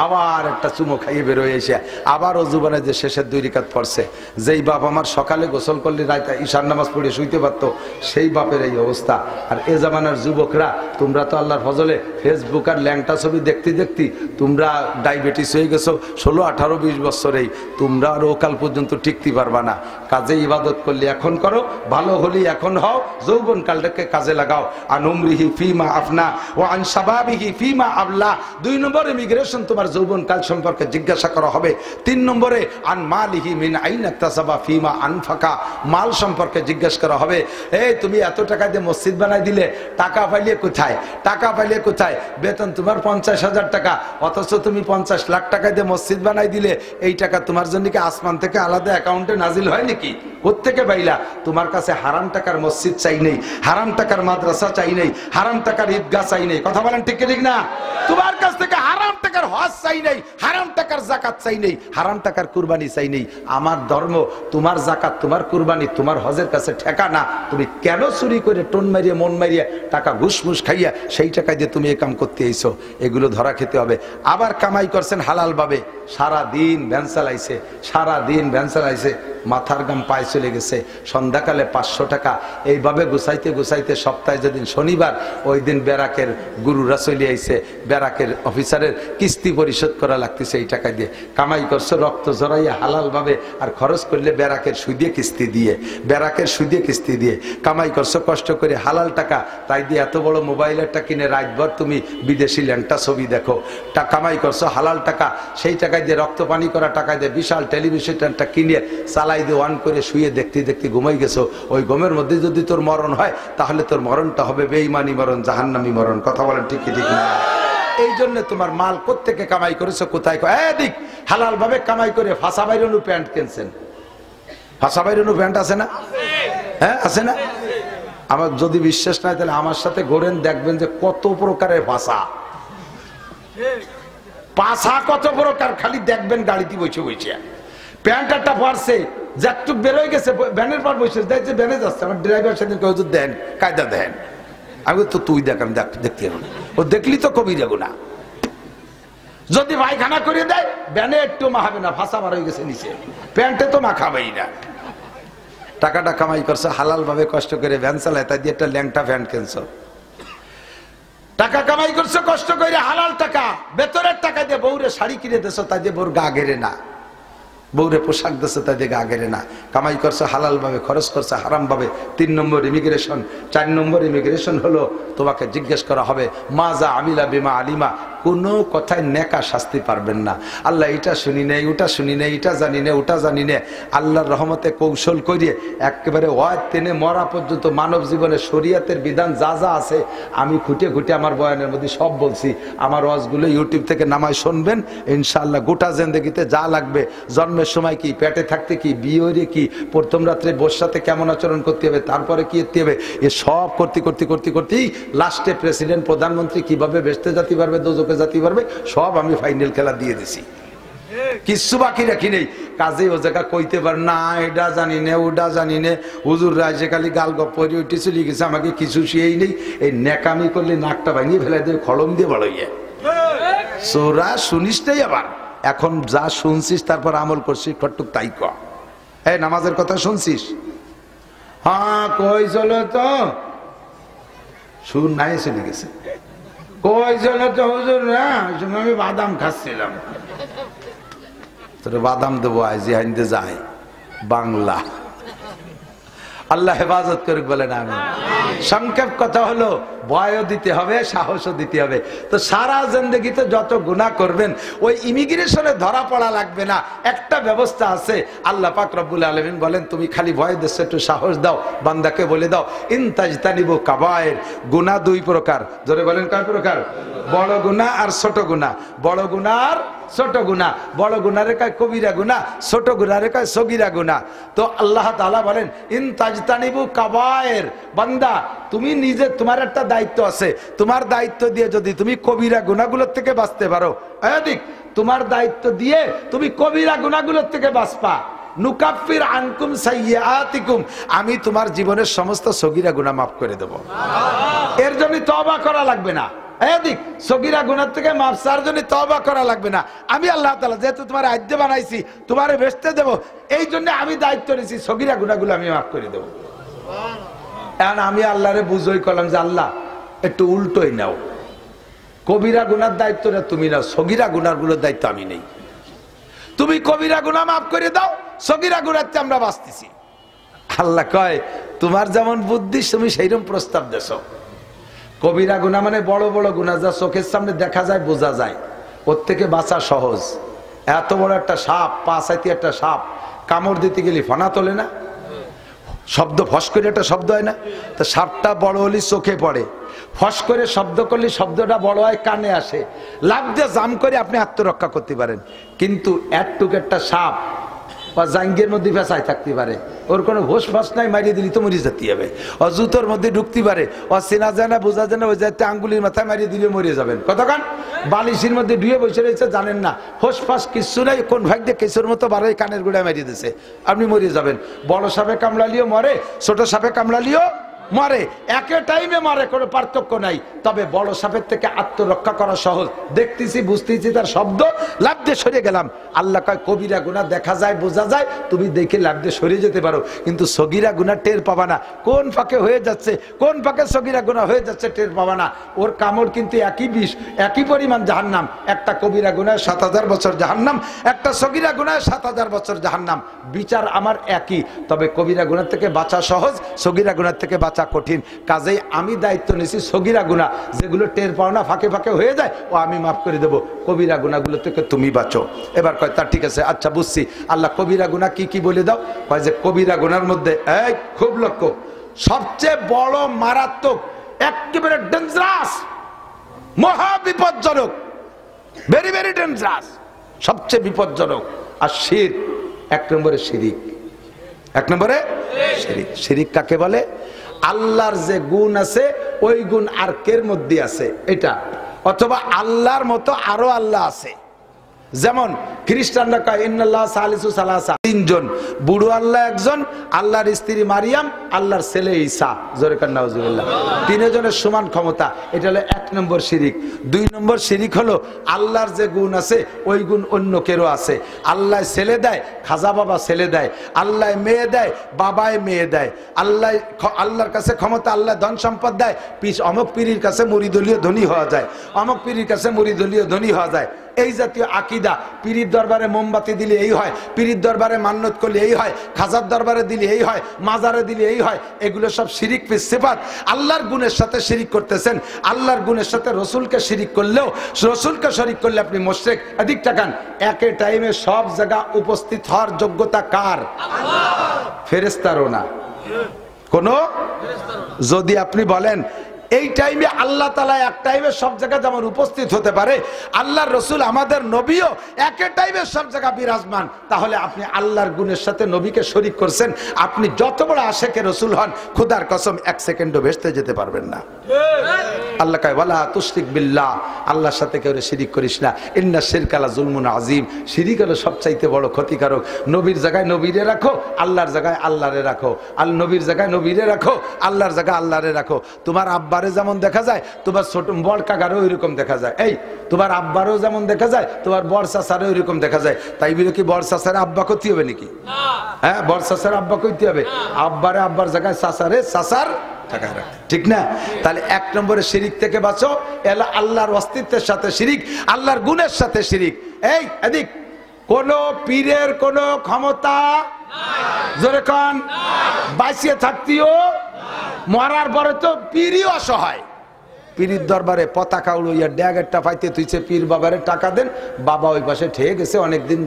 আবার একটা চুমো খাইয়ে বেরোয় এসে আবার অজু বানায় যে শেষের 2 রাকাত পড়ছে। যেই বাপ আমার সকালে গোসল করলে রাতে ঈশার নামাজ পড়ে শুইতে পারতো, সেই বাপের এই অবস্থা। আর এ জামানার যুবকরা, তোমরা তো আল্লাহর ফজলে ফেসবুক আর ল্যাংটা ছবি দেখতে দেখতে তোমরা ডায়াবেটিস হয়ে গেছো। 16, 18, 20 বছরেই তোমরা আর ওকাল পর্যন্ত টিকতে পারবা না। কাজে ইবাদত করলে এখন করো, ভালো হলে এখন হও, যৌবন কালটাকে কাজে লাগাও। আন উমরিহি ফিমা আফনা ওয়া আন শাবাবিহি ফিমা আবলা। 2 নম্বর ইমিগ্রেশন, তোমার যৌবন কাল সম্পর্কে জিজ্ঞাসা করা হবে। 3 নম্বরে আন মালিহি মিন আইনা ইকতাসাবা ফিমা আনফাকা, মাল সম্পর্কে জিজ্ঞাসা করা হবে। এই তুমি এত টাকা দিয়ে মসজিদ বানাই দিলে, টাকা পাইলে কোথায়? টাকা পাইলে কোথায়? বেতন তোমার 50,000 টাকা, অথচ তুমি 50 লাখ টাকা দিয়ে মসজিদ বানাই দিলে। এই টাকা তোমার জন্য কি আসমান থেকে আলাদা অ্যাকাউন্টে নাজিল হয় নাকি? কোত্থেকে পাইলা? তোমার কাছে হারাম টাকার মসজিদ চাই নেই, হারাম টাকার মাদ্রাসা চাই নেই, হারাম টাকার ঈদগাহ চাই নেই। কথা বলেন ঠিক ঠিক না? তোমার কাছ থেকে হারাম টাকার হজ চাই নেই, হারাম টাকার যাকাত চাই নেই, হারাম টাকার কুরবানি চাই নেই। আমার ধর্ম, তোমার যাকাত, তোমার কুরবানি, তোমার হজের কাছে ঠেকা না। তুমি কেন চুরি করে টোন মারিয়ে মন মারিয়ে টাকা ঘুষমুষ খাইয়া সেই টাকা দিয়ে তুমি এই কাম করতে এইছো? এগুলো ধরা খেতে হবে। আবার কামাই করছেন হালাল ভাবে, সারাদিন ভ্যান চালাইছে, সারাদিন ভ্যান চালাইছে, মাথার গাম পায়ে চলে গেছে। সন্ধ্যাকালে 500 টাকা এইভাবে গুছাইতে গুছাইতে সপ্তাহে যেদিন শনিবার, ওই দিন ব্যারাকের গুরুরা চলে আইছে, ব্যারাকের অফিসারের কিস্তি পরিশোধ করা লাগতেছে এই টাকা দিয়ে। কামাই করছো রক্ত জড়াইয়া হালাল ভাবে, আর খরচ করলে ব্যারাকের সুদে কিস্তি দিয়ে, ব্যারাকের সুদে কিস্তি দিয়ে কামাই করছো কষ্ট করে হালাল টাকা। তাই দিয়ে এত বড় মোবাইলেরটা কিনে রাতভর তুমি বিদেশি ল্যাংটা ছবি দেখো। কামাই করছো হালাল টাকা, সেই টাকায় দিয়ে রক্ত পানি করা টাকা দিয়ে বিশাল টেলিভিশনটা কিনে চালাই দিয়ে অন করে শুয়ে দেখতে দেখতে ঘুমাই গেছো। ওই ঘুমের মধ্যে যদি তোর মরণ হয়, তাহলে তোর মরণটা হবে বেঈমানি মরণ, জাহান্নামী মরণ। কথা বলেন ঠিক ঠিক না? এই জন্য তোমার মাল কোত্থেকে কামাই করেছো, কোথায়? এদিক হালাল ভাবে কামাই করে ফাঁসা বাইরনু প্যান্ট কিনছেন। ফাঁসা বাইরনু প্যান্ট আছে না? হ্যাঁ আছে না? আমার যদি বিশ্বাস নাই তাহলে আমার সাথে ঘোরেন, দেখবেন যে কত প্রকারের ভাষা, পাশা কত প্রকার, খালি দেখবেন গাড়িতে বসে বসে। প্যান্ট একটা পরছে, যাকটুক বেরোয় গেছে, ভ্যানের পর বসে দেখছে ভ্যানে যাচ্ছে। আমার ড্রাইভার সেদিন হুজুর দেন, কায়দা দেন। আমি তো তুই দেখ, আমি দেখতে হবে, ও দেখলি তো কবি যাবো না। যদি পায়খানা করে দেয়, ভ্যানে একটু মাখাবে না, ফাঁসা বার হয়ে গেছে নিচে, প্যান্টে তো মাখাবেই না। টাকাটা কামাই করছো হালাল ভাবে কষ্ট করে, ভ্যান চালায়, তাই দিয়ে একটা ল্যাংটা ভ্যান কিনছো। টাকা কামাই করছো কষ্ট করে হালাল টাকা, বেতনের টাকা দিয়ে বউরে শাড়ি কিনে দিছো, তাই দিয়ে বউর গা ঘেরে না। বউরে পোশাক দিচ্ছে তাই দিকে আগেরে না, কামাই করছে হালাল ভাবে, খরচ করছে হারাম ভাবে। 3 নম্বর ইমিগ্রেশন। 4 নম্বর ইমিগ্রেশন হলো তোমাকে জিজ্ঞেস করা হবে মাজা আমিলা বিমা আলিমা, কোনো কথায় নেকা শাস্তি পারবেন না। আল্লাহ এটা শুনি নেই, ওটা শুনি নেই, এটা জানি না, ওটা জানি না। আল্লাহর রহমতে কৌশল করিয়ে একেবারে ওয়াজ টেনে মরা পর্যন্ত মানব জীবনে শরীয়তের বিধান যা যা আছে আমি খুঁটে খুঁটে আমার বয়ানের মধ্যে সব বলছি। আমার ওয়াজগুলো ইউটিউব থেকে নামায় শুনবেন ইনশাআল্লাহ। গোটা জিন্দেগিতে যা লাগবে, জন্মের সময় কি, পেটে থাকতে কি, বিয়ে কি, প্রথম রাত্রে বোর সাথে কেমন আচরণ করতে হবে, তারপরে কি করতে হবে, এ সব করতেই লাস্টে প্রেসিডেন্ট প্রধানমন্ত্রী কিভাবে বেসতে যেতে পারবে, দোজখে যেতে পারবে, সব আমি ফাইনাল খেলা দিয়ে দিছি, কিচ্ছু বাকি রাখি নেই। কাজে ও জায়গা কইতে পার না এটা জানি না, ওটা জানি না, হুজুর রাজে খালি গাল গপ্প করে উঠে চলে গেছে, আমাকে কিছু শিয়েই নেই। এই নেকামি করলে নাকটা ভাঙিয়ে ফেলে দেবে খড়ম দিয়ে বাড়াইয়া। সোরা শুনিস নাই আবার, এখন যা শুনছিস তারপর আমল করছিস কটুক তাই ক। এই নামাজের কথা শুনছিস? হ্যাঁ কই চলো তো, সুর নাই চলে গেছে। কই চলো তো হুজুর, না আমি বাদাম খাচ্ছিলাম। তোর বাদাম দেবো আজ আইনতে যায় বাংলা। আল্লাহ হেফাজত করুক বলেন আমি। সংক্ষেপ কথা হলো ভয়ও দিতে হবে, সাহসও দিতে হবে। তো সারা জিন্দেগিতে যত গুনাহ করবেন ওই ইমিগ্রেশনে ধরা পড়া লাগবে না, একটা ব্যবস্থা আছে। আল্লাহ পাক রব্বুল আলামিন বলেন তুমি খালি ভয় দিচ্ছ, একটু সাহস দাও, বান্দাকে বলে দাও ইনতাজতানিবু কাবায়ের। গুনাহ 2 প্রকার, জোরে বলেন কয় প্রকার? বড় গুনাহ আর ছোট গুনাহ। বড় গুনাহ আর ছোট গুনাহ। বড় গুনারে কয় কবিরা গুনাহ, ছোট গুনারে কয় সগীরা গুনাহ। তো আল্লাহ তাআলা বলেন ইনতাজতানিবু কাবায়ের। বান্দা তুমি নিজে, তোমার একটা দায়িত্ব আছে, তোমার দায়িত্ব দিয়ে যদি তুমি কবিরা গুনাহগুলোর থেকে বাঁচতে পারো, এদিক তোমার দায়িত্ব দিয়ে তুমি কবিরা গুনাহগুলোর থেকে বাঁচবা। নুকাফির আনকুম সাইয়্যাতিকুম, আমি তোমার জীবনের সমস্ত সগীরা গুনাহ মাফ করে দেব। এর জন্য তওবা করা লাগবে না। এদিক সগীরা গুনাহ থেকে মাফ চার জন্য তওবা করা লাগবে না। আমি আল্লাহ তাআলা যেহেতু তোমার আজ্ঞে বানাইছি, তোমারে বেচতে দেব, এই জন্য আমি দায়িত্ব নিয়েছি সগীরা গুনাহগুলো আমি মাফ করে দেব। এখন আমি আল্লাহরে বুঝই করলাম যে আল্লাহ একটু উল্টোই নাও, কবিরা গুনার দায়িত্বটা তুমি নাও, সগীরা গুনাহগুলোর দায়িত্ব আমি নেই। তুমি কবিরা গুনাহ মাফ করে দাও, সগীরা গুনাহতে আমরা বাঁচতেছি। আল্লাহ কয় তোমার যেমন বুদ্ধি তুমি সেইরকম প্রস্তাব দেছো। কবিরা গুনাহ মানে বড় বড় গুনাহ যা চোখের সামনে দেখা যায়, বোঝা যায়, ওর থেকে বাঁচা সহজ। এত বড় একটা সাপ, 5 হাতি একটা সাপ, কামড় দিতে গেলে ফানা তোলে না, শব্দ ফস করে একটা শব্দ হয় না? তো সাপটা বড় হলে চোখে পড়ে, ফস করে শব্দ করলে শব্দটা বড় হয়, কানে আসে, লাভ দিয়ে জাম করে আপনি আত্মরক্ষা করতে পারেন। কিন্তু একটুক একটা সাপ বা জাঙ্গের মধ্যে ফেসায় থাকতে পারে, ওর কোনো হোস ফাঁস নাই, মারিয়ে দিলি তো মরে যেতে হবে। ও জুতোর মধ্যে ঢুকতে পারে, ও চেনা যায় না, বোঝা যায় না, ওই যাতে আঙ্গুলির মাথায় মারিয়ে দিলে মরে যাবেন। কতক্ষণ বালিশের মধ্যে ডুয়ে বসে রয়েছে, জানেন না, হোস ফাঁস কিচ্ছু নাই, কোন ভাগ দিয়ে কেঁচুর মতো বারোই কানের গোড়ায় মারিয়ে দিয়েছে, আপনি মরে যাবেন। বড় সাপে কামড়ালিও মরে, ছোট সাপে কামড়ালিও মরে, একে টাইমে মরে, কোনো পার্থক্য নাই। তবে বড় সাপের থেকে আত্মরক্ষা করা সহজ। দেখতেছি, বুঝতেছি তার শব্দ, লাভ দিয়ে সরে গেলাম। আল্লাহ কয় কবিরা গুনাহ দেখা যায়, বোঝা যায়, তুমি দেখে লাভ দিয়ে সরে যেতে পারো, কিন্তু সগীরা গুনাহ টের পাবা না। কোন ফাঁকে হয়ে যাচ্ছে, কোন ফাঁকে সগীরা গুনাহ হয়ে যাচ্ছে টের পাবা না। ওর কামড় কিন্তু একই বিষ, একই পরিমাণ জাহান্নাম। একটা কবিরা গুনাহ 7000 বছর জাহান্নাম, একটা সগীরা গুনাহ 7000 বছর জাহান্নাম। বিচার আমার একই, তবে কবিরা গুনাহ থেকে বাঁচা সহজ, সগীরা গুনাহ থেকে বাঁচা কঠিন। কাজেই আমি দায়িত্ব নিয়েছি সগীরা গুনাহ যেগুলো টের পাও না, ফাঁকে ফাঁকে হয়ে যায়, ও আমি মাফ করে দেবো, কবিরা গুনাহগুলো থেকে তুমি বাঁচো। এবার কয় তা ঠিক আছে, আচ্ছা বুঝছি। আল্লাহ কবিরা গুনাহ কি কি বলে দাও? কয় যে কবিরা গুনাহর মধ্যে এই খুব লক্ষ্য, সবচেয়ে বড় মারাত্মক, একেবারে ডেঞ্জারাস, মহা বিপজ্জনক, ভেরি ভেরি ডেঞ্জারাস, সবচেয়ে বিপজ্জনক আর শিরক। 1 নম্বরে শিরিক। 1 নম্বরে শিরিক। শিরিক কাকে বলে? আল্লাহর যে গুণ আছে ওই গুণ আর কের মধ্যে আছে এটা, অথবা আল্লাহর মতো আরো আল্লাহ আছে। যেমন খ্রিস্টানরা কয় ইন্নাল্লাহ সালিসু সালাসা, 3 জন, বুড়ো আল্লাহ 1 জন, আল্লাহর স্ত্রী মারিয়াম, আল্লাহর ছেলে ঈসা, জোরে কান নাউজুবিল্লাহ, 3 জনের সমান ক্ষমতা। এটা হলো 1 নম্বর শিরিক। 2 নম্বর শিরিক হলো আল্লাহর যে গুণ আছে ওই গুণ অন্য কেরও আছে। আল্লাহ ছেলে দেয়, খাজা বাবা ছেলে দেয়, আল্লাহ মেয়ে দেয়, বাবায় মেয়ে দেয়, আল্লাহর কাছে ক্ষমতা, আল্লাহ ধন সম্পদ দেয়, অমক পীরের কাছে মুরিদলীয় ধনী হওয়া যায়, অমক পীরের কাছে মুরিদলীয় ধনী হওয়া যায়। এই জাতীয় আকীদা, পীরের দরবারে মোমবাতি দিলে এই হয়, পীরের দরবারে মান্নত করলে এই হয়, খাজার দরবারে দিলে এই হয়, মাজারে দিলে এই হয়, এগুলো সব শিরিক ফি সিফাত। আল্লাহর গুণের সাথে শিরিক করতেছেন। আল্লাহর গুণের সাথে রসুলকে শিরিক করলেও, রসুলকে শরিক করলে আপনি মুশরিক। এদিক তাকান, একে টাইমে সব জায়গা উপস্থিত হওয়ার যোগ্যতা কার? ফেরেশতারও না, কোনো। যদি আপনি বলেন এই টাইমে আল্লাহ তাআলা এক টাইমে সব জায়গায় যেমন উপস্থিত হতে পারে, আল্লাহর রসুল আমাদের নবীও একে টাইমে সব জায়গায় বিরাজমান, তাহলে আপনি আল্লাহর গুণের সাথে নবীকে শরীক করছেন। আপনি যত বড় আশেকে রসুল হন, খোদার কসম এক সেকেন্ডও ভেস্তে যেতে পারবেন না। আল্লাহ কয় ওয়ালা তুশরিক বিল্লাহ, আল্লাহর সাথে কেউ শিরিক করিস না, ইন্না শিরকা লা যুলমুন আযীম, শিরিক হলো সবচাইতে বড় ক্ষতিকারক। নবীর জায়গায় নবীরে রাখো, আল্লাহর জায়গায় আল্লাহরে রাখো, আল নবীর জায়গায় নবীরে রাখো, আল্লাহর জায়গায় আল্লাহরে রাখো। তোমার আব্বারে যেমন দেখা যায়, তোমার ছোট বড় কাকারও ওইরকম দেখা যায়। এই তোমার আব্বারও যেমন দেখা যায়, তোমার বড় চাচারও ওইরকম দেখা যায়। তাই বলে কি বড় চাচারে আব্বা করতে হবে নাকি? হ্যাঁ, বড় চাচারে আব্বা করতে হবে, আব্বারে আব্বার জায়গায় চাচারে চাচার, ঠিক না? তাহলে এক নম্বরে শিরিক থেকে বাঁচো, এলা আল্লাহর অস্তিত্বের সাথে শিরিক, আল্লাহর গুণের সাথে শিরিক। এই এদিক কোন পীরের কোন ক্ষমতা জোরে কোন বাঁচিয়ে থাকতেও, মরার পরে তো পীরই অসহায়। পীরের দরবারে পতাকা উড়াইয়া ড্যাগেরটা পাইতে তুইছে, পীর বাবারে টাকা দেন, বাবা ওই পাশে ঠেয়ে গেছে, অনেকদিন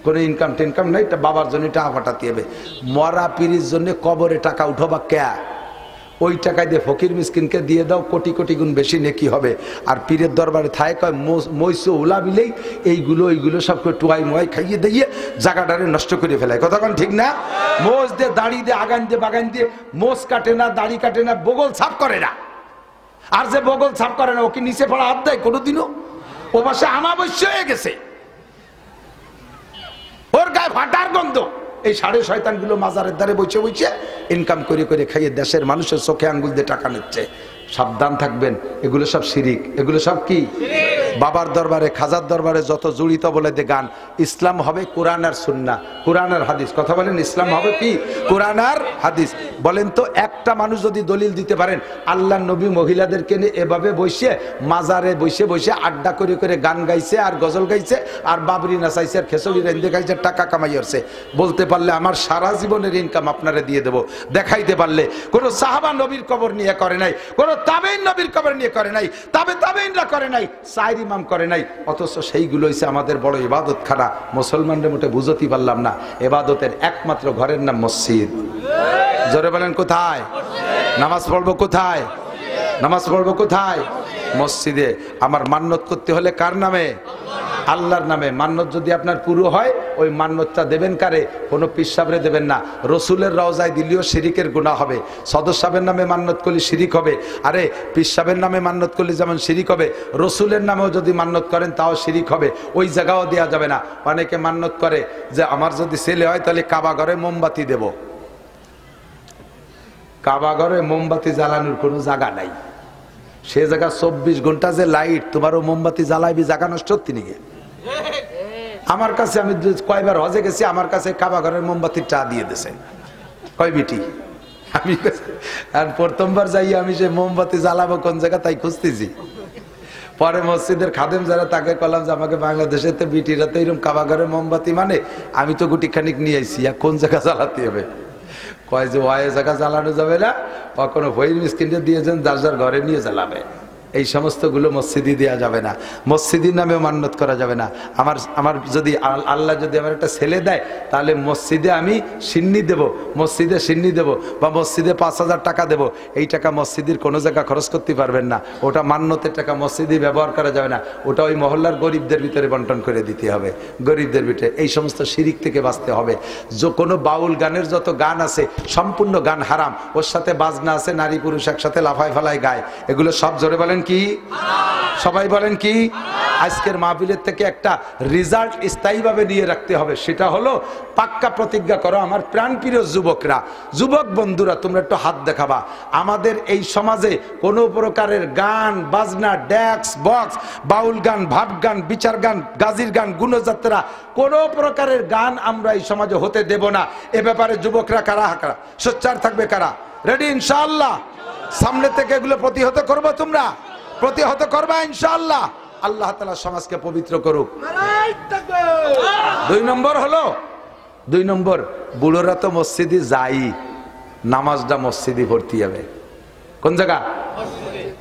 কোনো ইনকাম টিনকাম নাই, বাবার জন্য টাকা পাঠাতে হবে। মরা পীরের জন্য কবরে টাকা উঠবা কে? ওই টাকা দিয়ে ফকির মিসকিনকে দিয়ে দাও, কোটি কোটি গুণ বেশি নেকি হবে। আর পীরের দরবারে থায় কয় মইসো উলা বিলেই এইগুলো সব করে টুয়াই মোয়াই খাইয়ে দিয়ে জায়গাটারে নষ্ট করে ফেলায়। কথা কোন ঠিক না? মোজ দিয়ে দাড়ি দিয়ে আগান দিয়ে বাগান দিয়ে মোজ কাটে না, দাড়ি কাটে না, বগল ছাপ করে না। আর যে বগল ছাপ করে না, ওকে নিচে পড়া হাত দেয় কোনোদিনও? ও পাশে আমাবস্যা হয়ে গেছে, ওর গায়ে ফাটার গন্ধ। এই সাড়ে শয়তানগুলো মাজারের দ্বারে বসে বসে ইনকাম করে করে খাইয়ে দেশের মানুষের চোখে আঙ্গুল দিয়ে টাকা নিচ্ছে। সাবধান থাকবেন, এগুলো সব শিরিক। এগুলো সব কি? বাবার দরবারে খাজার দরবারে যত জড়িত বলে দে গান, ইসলাম হবে কোরআন আর সুন্নাহ, কোরআন আর হাদিস। কথা বলেন, ইসলাম হবে কি? কোরআন আর হাদিস। বলেন তো একটা মানুষ যদি দলিল দিতে পারেন, আল্লাহ নবী মহিলাদেরকে নিয়ে এভাবে বসে মাজারে বসে বসে আড্ডা করে করে গান গাইছে আর গজল গাইছে আর বাবরি নাচাইছে আর খেসড়ি রেন্দে গাইছে, টাকা কামাই হচ্ছে, বলতে পারলে আমার সারা জীবনের ইনকাম আপনারা দিয়ে দেবো। দেখাইতে পারলে কোন সাহাবা নবীর কবর নিয়ে করে নাই, কোন তাবেঈন নবীর কবর নিয়ে করে নাই, তাবেঈনরা করে নাই, চার ইমাম করে নাই, অথচ সেইগুলো হইছে আমাদের বড় ইবাদত খানা। মুসলমানদের মোটে বুঝতে পারলাম না, ইবাদতের একমাত্র ঘরের নাম মসজিদ। জোরে বলেন কোথায়? নামাজ পড়বো কোথায়? নামাজ পড়বো কোথায়? মসজিদে। আমার মান্নত করতে হলে কার নামে? আল্লাহর নামে। মান্নত যদি আপনার পুরো হয়, ওই মান্নতটা দেবেন কারে? কোনো পীর সাহেবরে দেবেন না। রসুলের রওজায় দিলেও শিরিকের গুনাহ হবে। সদর সাহেবের নামে মান্নত করলে শিরিক হবে। আরে পীর সাহেবের নামে মান্নত করলে যেমন শিরিক হবে, রসুলের নামেও যদি মান্নত করেন তাও শিরিক হবে। ওই জায়গাও দেওয়া যাবে না। অনেকে মান্নত করে যে আমার যদি ছেলে হয় তাহলে কাবা ঘরে মোমবাতি দেব। কাবা ঘরে মোমবাতি জ্বালানোর কোনো জায়গা নাই। সে জায়গা 24 ঘন্টা যে লাইট, তোমারও মোমবাতি জ্বালাইবি, জায়গা নষ্ট হতে নিয়ে। আমার কাছে, আমি কয়বার হজে গেছি, আমার কাছে কাবা ঘরের মোমবাতি চা দিয়ে দিছে, কয় বিটি। আমি আর প্রথমবার যাই আমি সে মোমবাতি জ্বালাবো কোন জায়গা তাই খুঁজতেছি। পরে মসজিদের খাদেম যারা, তাকে বললাম যে আমাকে বাংলাদেশে তো বিটিরা তো এরকম কাবা ঘরের মোমবাতি, মানে আমি তো গুটি খানিক নিয়ে আইছি, কোন জায়গা জ্বালাতে হবে? কয় যে ওয়াই জায়গা জ্বালানো যাবে না, কখনো ভৈর মিসকিনটা দিয়েছেন যার যার ঘরে নিয়ে জ্বালাবে। এই সমস্তগুলো মসজিদে দেওয়া যাবে না, মসজিদের নামেও মান্নত করা যাবে না। আমার যদি আল্লাহ যদি আমার একটা ছেলে দেয়, তাহলে মসজিদে আমি সিন্নি দেব, মসজিদে সিন্নি দেব, বা মসজিদে 5000 টাকা দেব। এই টাকা মসজিদের কোনো জায়গা খরচ করতে পারবেন না। ওটা মান্নতের টাকা, মসজিদে ব্যবহার করা যাবে না। ওটা ওই মহল্লার গরিবদের ভিতরে বন্টন করে দিতে হবে, গরিবদের ভিতরে। এই সমস্ত শিরিক থেকে বাঁচতে হবে। যে কোনো বাউল গানের যত গান আছে, সম্পূর্ণ গান হারাম। ওর সাথে বাজনা আছে, নারী পুরুষ একসাথে লাফায় ফালায় গায়, এগুলো সব জোরে বলেন কি? সবাই বলেন কি? আজকের মাহফিলের থেকে একটা রেজাল্ট স্থায়ীভাবে নিয়ে রাখতে হবে। সেটা হলো পাক্কা প্রতিজ্ঞা করো, আমার প্রাণপ্রিয় যুবকরা, যুবক বন্ধুরা, তোমরা একটু হাত দেখাবা। আমাদের এই সমাজে কোনো প্রকারের গান বাজনা, ড্যাক্স বক্স, বাউল গান, ভাব গান, বিচার গান, গাজির গান, গুণযাত্রা, কোনো প্রকারের গান আমরা এই সমাজে হতে দেব না। এ ব্যাপারে যুবকরা কারা কারা সোচ্চার থাকবে? কারা রেডি? ইনশাআল্লাহ সামনে থেকে এগুলো প্রতিহত করবো। তোমরা প্রতিহত করবা ইনশাআল্লাহ। আল্লাহ তাআলা সমাজকে পবিত্র করুক। 2 নম্বর হলো, 2 নম্বর, বুড়োরা তো মসজিদে যাই, নামাজটা মসজিদে ভর্তি হবে। কোন জায়গা?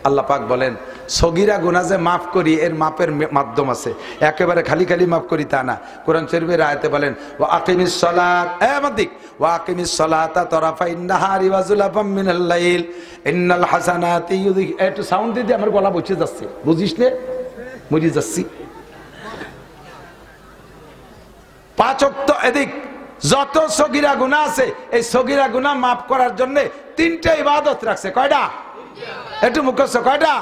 আল্লাহ পাক বলেন সগীরা গুনাহ যে মাফ করি, এর মাপের মাধ্যম আছে, একেবারে খালি খালি মাফ করি তা না। কোরআন শরীফের আয়াতে বলেন ওয়া আকিমিস সালাত, আমাদিক ওয়া আকিমিস সালাতা তারাফাইন নাহারি ওয়া যুলাফাম মিনাল লাইল ইন্নাল হাসানাতি ইউযহি। একটু সাউন্ড দিয়ে আমার গলা বসে যাচ্ছে, বুঝিস নে? বুঝি যাচ্ছি। 5 ওয়াক্ত এদিক যত সগীরা গুনাহ আছে, এই সগীরা গুনাহ মাফ করার জন্য 3টা ইবাদত রাখছে। কয়টা? একটু মুখস্থ, কয়টা?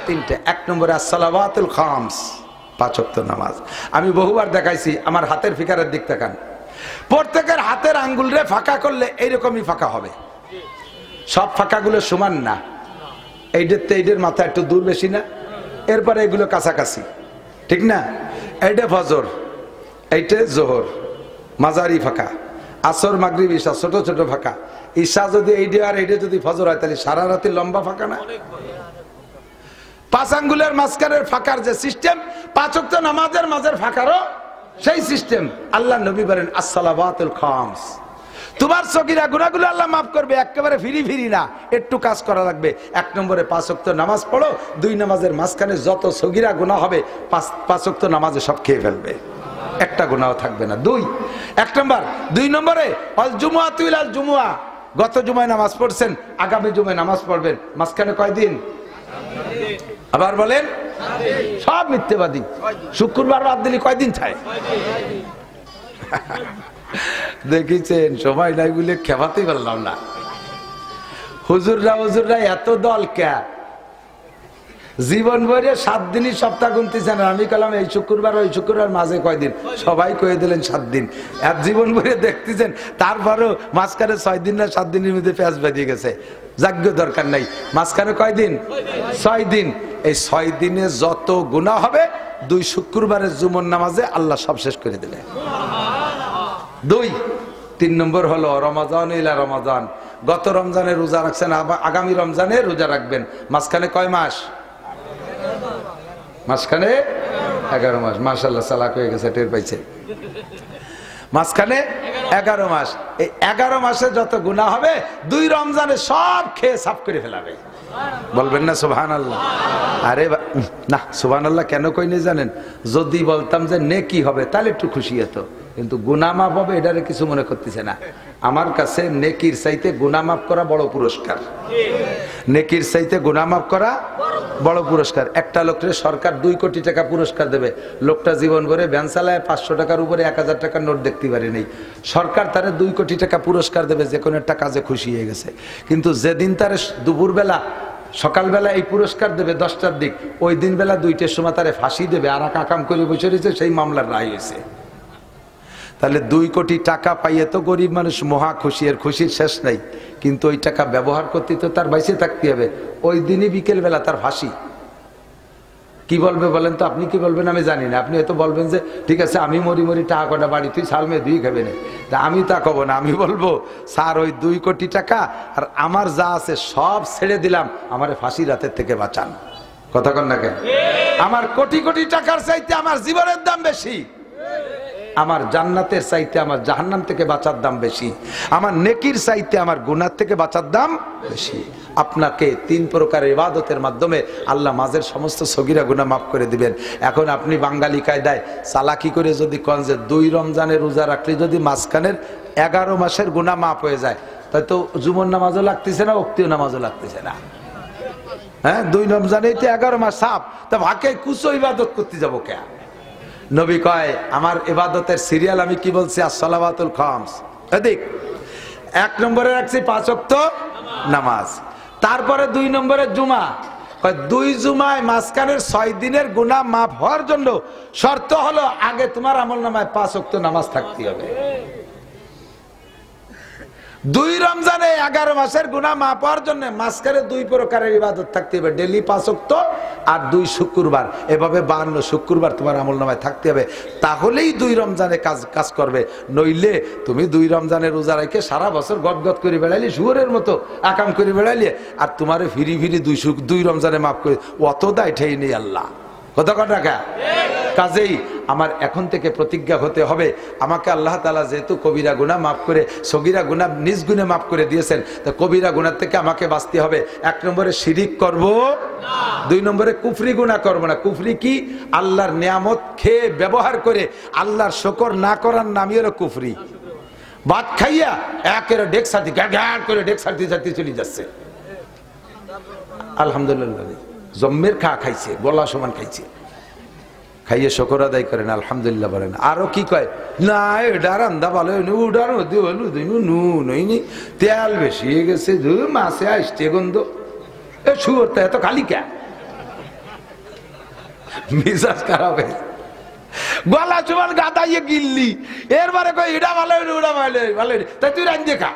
3টে। 1 নম্বরে as-সালাওয়াতুল খামস, 5 ওয়াক্ত নামাজ। আমি বহুবার দেখাইছি, আমার হাতের ফিকারের দিক তাকান। প্রত্যেকের হাতের আঙ্গুলরে ফাঁকা করলে এইরকমই ফাঁকা হবে, সব ফাঁকাগুলো সমান না। এইটাতে এইটার মাথা একটু দূর বেশি না, এরপরে এগুলো কাছাকাছি, ঠিক না? এইটা ফজর, এইটা জোহর, মাঝারি ফাঁকা। আসর, মাগরিব, ঈশা ছোট ছোট ফাঁকা। ঈশা যদি এইটা আর এইটা যদি ফজর হয়, তাহলে সারা রাতে লম্বা ফাঁকা না? 5 আঙ্গুলের মাঝখানের ফাঁকার যে সিস্টেম, 5 ওয়াক্ত নামাজের মাঝের ফাঁকারও সেই সিস্টেম। আল্লাহ নবী বলেন as-সালাওয়াতুল খামস। তোমার সগীরা গুনাহগুলো আল্লাহ মাফ করবে, একেবারে ফিরি ফিরি না, একটু কাজ করা লাগবে। 1 নম্বরে 5 ওয়াক্ত নামাজ পড়ো, 2 নামাজের মাঝখানে যত সগীরা গুনাহ হবে 5 ওয়াক্ত নামাজে সব খেয়ে ফেলবে, একটা গুনাহ থাকবে না। 1 নম্বর। 2 নম্বরে আল জুমআতু ইলাল জুমআ, গত জুমায় নামাজ পড়ছেন, আগামী জুমায় নামাজ পড়বেন, মাঝখানে কয়দিন? আবার বলেন, সব মিথ্যেবাদী। শুক্রবার বাদ দিলে কয়দিন থাকে? দেখেছেন, সময় নাই বলে খেপাতেই পারলাম না। হুজুররা এত দল কে? জীবন ভরে 7 দিনই সপ্তাহ গুনতেছেন, আমি কলাম এই শুক্রবার ওই শুক্রবার মাঝে কয়দিন, সবাই কয়ে দিলেন 7 দিন। এক জীবন ভরে দেখতেছেন, তারপরেও মাঝখানে 6 দিন না 7 দিনের মধ্যে পেঁয়াজ বেরিয়ে গেছে। যাজ্ঞ দরকার নাই, মাঝখানে কয়দিন? 6 দিন। এই 6 দিনে যত গুনাহ হবে 2 শুক্রবারের জুমার নামাজে আল্লাহ সব শেষ করে দিলেন। 2। 3 নম্বর হলো রমাজান ইলা রমাজান, গত রমজানে রোজা রাখছেন, আগামী রমজানে রোজা রাখবেন। মাঝখানে কয় মাস? মাঝখানে 11 মাস। মাশাআল্লাহ, চালাক হয়ে গেছে, টের পাইছে। মাঝখানে 11 মাস। এই 11 মাসে যত গুনাহ হবে 2 রমজানে সব খেয়ে সাফ করে ফেলাবে। বলবেন না সুবহানাল্লাহ? আরে না, সুবহানাল্লাহ কেন কইনি জানেন? যদি বলতাম যে নেকি হবে তাহলে একটু খুশি হতো, কিন্তু গুনাহ মাফ হবে এটারে কিছু মনে করতেছে না। আমার কাছে নেকির চাইতে গুনাহ মাফ করা বড় পুরস্কার। নেকির চাইতে গুনাহ মাফ করা বড় পুরস্কার। একটা লোককে সরকার 2 কোটি টাকা পুরস্কার দেবে, লোকটা জীবন ভরে ভ্যান চালায় 500 টাকার উপরে 1000 টাকার নোট দেখতে পারে নেই, সরকার তারে 2 কোটি টাকা পুরস্কার দেবে, যে কোনো একটা কাজে খুশি হয়ে গেছে। কিন্তু যেদিন তারে দুপুরবেলা সকালবেলা এই পুরস্কার দেবে 10টার দিক, ওই দিন বেলা 2টার সময় তারে ফাঁসি দেবে, আর কাকাম করে বসে রয়েছে, সেই মামলার রায় হয়েছে। তাহলে 2 কোটি টাকা পাইয়ে তো গরিব মানুষ মহা খুশি, এর খুশির শেষ নাই। কিন্তু ওই টাকা ব্যবহার করতে তো তার বাইসে থাকতে হবে, ওই দিনই বিকেল বেলা তার ফাঁসি। কি বলবে বলেন তো? আপনি কি বলবেন আমি জানি না। আপনি হয়তো বলবেন যে ঠিক আছে, আমি মরি টাকা কটা বাড়ি, তুই সাল মেয়ে 2 খাবে না। আমি তা কব না, আমি বলবো স্যার ওই 2 কোটি টাকা আর আমার যা আছে সব ছেড়ে দিলাম, আমার ফাঁসির রাতের থেকে বাঁচান। কথা কন না কেন? আমার কোটি কোটি টাকার চাইতে আমার জীবনের দাম বেশি, আমার জান্নাতের চাইতে আমার জাহান্নাম থেকে বাঁচার দাম বেশি, আমার নেকির চাইতে আমার গুনাহ থেকে বাঁচার দাম বেশি। আপনাকে 3 প্রকার ইবাদতের মাধ্যমে আল্লাহ মাঝের সমস্ত সগীরা গুনাহ মাফ করে দিবেন। এখন আপনি বাঙালি কায়দায় চালাকি করে যদি কোন যে 2 রমজানের রোজা রাখলে যদি মাঝখানের 11 মাসের গুনাহ মাফ হয়ে যায়, তাই তো জুমার নামাজও লাগতেছে না, ওক্তীয় নামাজও লাগতেছে না। হ্যাঁ, 2 রমজানেই তো 11 মাস সাফ, তা ভাকে কুসো ইবাদত করতে যাবো কে? নবী কয় আমার ইবাদতের সিরিয়াল আমি কি বলছি? as-সালাওয়াতুল খামস। এদিক 1 নম্বরে রাখছি 5 ওয়াক্ত নামাজ, তারপরে 2 নম্বরে জুমা। 2 জুমায় মাঝখানের 6 দিনের গুনাহ মাফ হওয়ার জন্য শর্ত হলো আগে তোমার আমলনামায় 5 ওয়াক্ত নামাজ থাকতে হবে। 2 রমজানে 11 মাসের গুনাহ মাফ হওয়ার জন্য মাঝখানে 2 প্রকারের ইবাদত থাকতে হবে, ডেইলি 5 ওয়াক্ত আর 2 শুক্রবার, এভাবে 52 শুক্রবার তোমার আমলনামায় থাকতে হবে। তাহলেই 2 রমজানে কাজ করবে। নইলে তুমি 2 রমজানের রোজা রেখে সারা বছর গদগদ করে বেড়াইলে, শুয়োরের মতো আকাম করে বেড়াইলে, আর তোমারে ফিরি 2 রমজানে মাফ করে, অত দায় ঠেই নেই আল্লাহ। কত টাকা? কাজেই আমার এখন থেকে প্রতিজ্ঞা হতে হবে, আমাকে আল্লাহ তাআলা যেহেতু কবিরা গুনাহ মাফ করে সগীরা গুনাহ নিজ গুণে মাফ করে দিয়েছেন, তো কবিরা গুনাহ থেকে আমাকে বাঁচতে হবে। 1 নম্বরে শিরিক করব না, 2 নম্বরে কুফরি গুনাহ করব না। কুফরি কি? আল্লাহর নিয়ামত খেয়ে ব্যবহার করে আল্লাহর শুকর না করার নামই হলো কুফরি। ভাত খাইয়া একের ডেক সাথে গাড় করে ডেক সাথে সাথে চলে যাচ্ছে, আলহামদুলিল্লাহ জম্মের খাইছে, গলা সমান খাইছে, খাইয়ে শুকর আদায় করেন, আলহামদুলিল্লাহ বলেন। আরো কি কয়, না এটা রান্দা ভালো হয়নি, উডার মধ্যে হলু নুন হয়নি, তেল বেশি হয়ে গেছে, মাছে আসছে গন্ধ, এ শুয়োরটা এত খালি কে, মিজাজ খারাপ হয়েছে, গলা সমান গাদাইয়ে গিল্লি, এরপরে কয় এটা ভালো হয়নি, ওটা ভালো ভালো তাই তুই রান্ধে খা।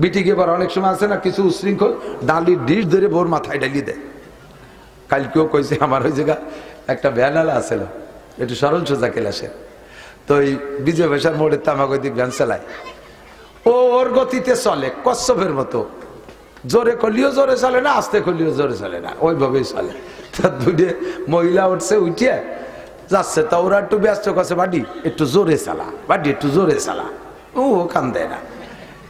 বিটিকে এবার অনেক সময় আছে না, কিছু উশৃঙ্খল ডালির ডিশ ধরে ভোর মাথায় ডালিয়ে দেয়। কালকেও কইছে আমার ওই জায়গা একটা ভ্যানালা আছিল, একটু সরল সোজা ক্লাসে, তো ওই বিজয় ভাষার মোড়ে তামাগদিক ভ্যান চালায়, ও ওর গতিতে চলে কচ্ছপের মতো, জোরে করলেও জোরে চলে না, আস্তে করলেও জোরে চলে না, ওইভাবেই চলে। তার দুইটে মহিলা উঠছে, উঠিয়ে যাচ্ছে, তা ওরা একটু ব্যস্ত করছে, বাড়ি একটু জোরে চালা, বাড়ি একটু জোরে চালা, ও কান দেয় না।